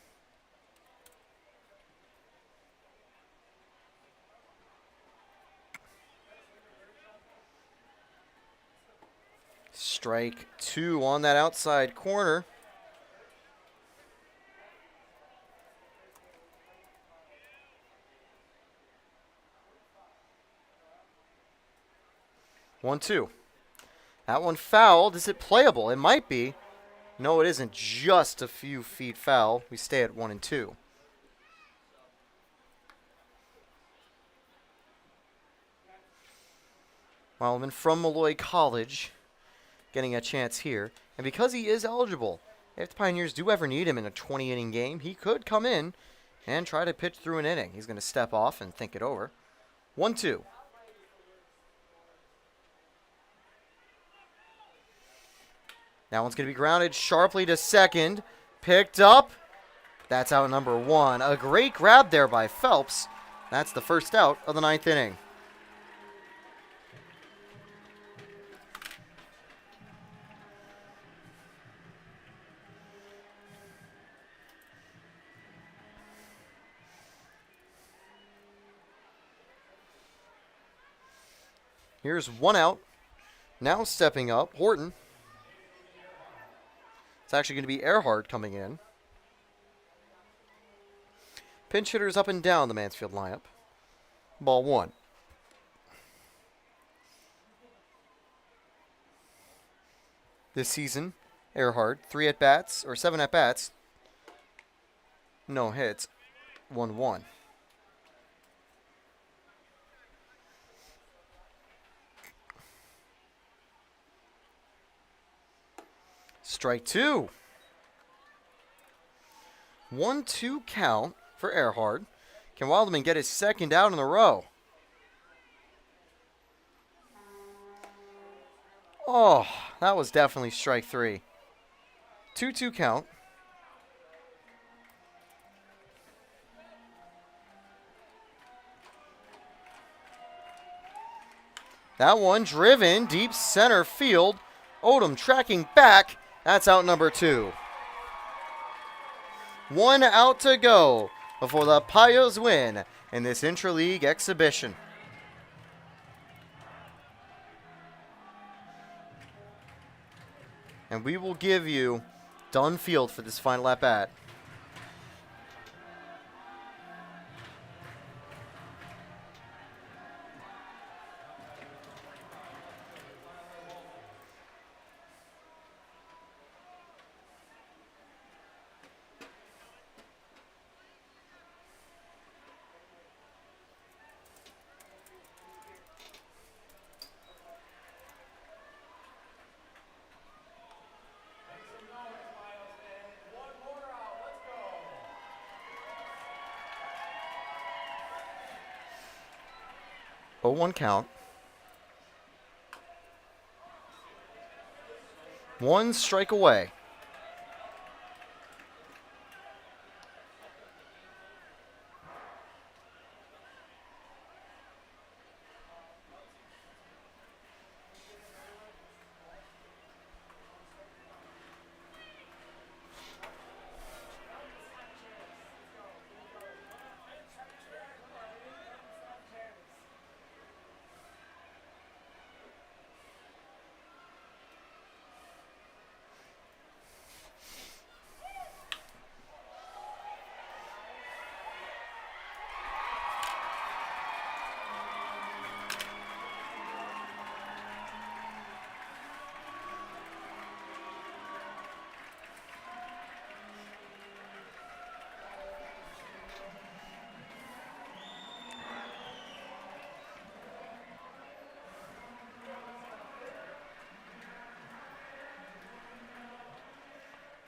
Strike 2 on that outside corner. One, two. That one fouled. Is it playable? It might be. No, it isn't. Just a few feet foul. We stay at 1 and 2. Wildman from Malloy College getting a chance here. And because he is eligible, if the Pioneers do ever need him in a 20-inning game, he could come in and try to pitch through an inning. He's going to step off and think it over. 1-2. That one's going to be grounded sharply to second. Picked up. That's out number 1. A great grab there by Phelps. That's the first out of the 9th inning. Here's one out. Now stepping up, Horton. It's actually going to be Earhart coming in. Pinch hitters up and down the Mansfield lineup. Ball 1. This season, Earhart, 7 at-bats. No hits, 1-1. Strike 2. 1-2 count for Earhart. Can Wildman get his second out in a row? Oh, that was definitely strike 3. 2-2 count. That one driven deep center field. Odom tracking back. That's out number 2. 1 out to go before the Payos win in this intra-league exhibition. And we will give you Dunfield for this final at-bat. Oh, 1 count. 1 strike away.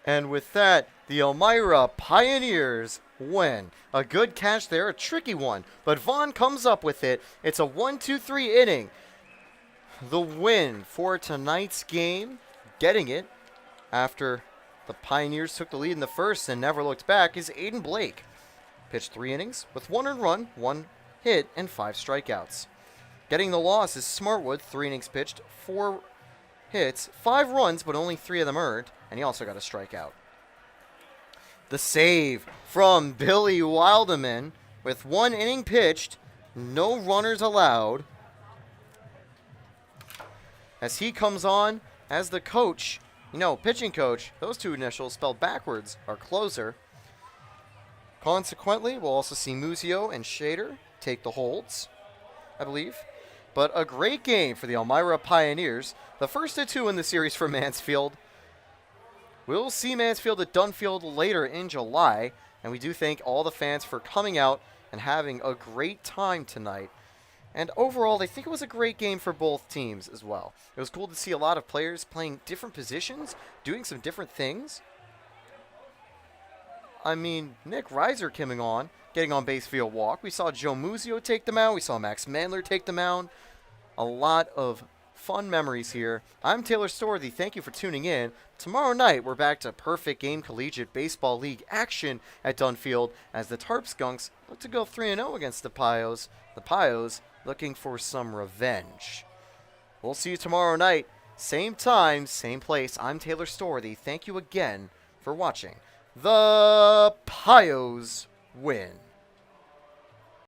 And with that, the Elmira Pioneers win. A good catch there, a tricky one, but Vaughn comes up with it. It's a 1-2-3 inning. The win for tonight's game, getting it after the Pioneers took the lead in the first and never looked back, is Aiden Blake. Pitched 3 innings with 1 earned run, 1 hit, and 5 strikeouts. Getting the loss is Smartwood, 3 innings pitched, 4 hits, 5 runs, but only 3 of them earned, and he also got a strikeout. The save from Billy Wilderman with 1 inning pitched, no runners allowed. As he comes on as the coach, pitching coach, those 2 initials spelled backwards are closer. Consequently, we'll also see Muzio and Shader take the holds, I believe. But a great game for the Elmira Pioneers. The first of 2 in the series for Mansfield. We'll see Mansfield at Dunfield later in July. And we do thank all the fans for coming out and having a great time tonight. And overall, I think it was a great game for both teams as well. It was cool to see a lot of players playing different positions, doing some different things. I mean, Nick Reiser coming on, getting on base via walk. We saw Joe Muzio take the mound. We saw Max Mandler take the mound. A lot of fun memories here. I'm Taylor Storthy. Thank you for tuning in. Tomorrow night, we're back to perfect game collegiate baseball league action at Dunfield as the Tarp Skunks look to go 3-0 against the Payos. The Payos looking for some revenge. We'll see you tomorrow night. Same time, same place. I'm Taylor Storthy. Thank you again for watching. The Payos win.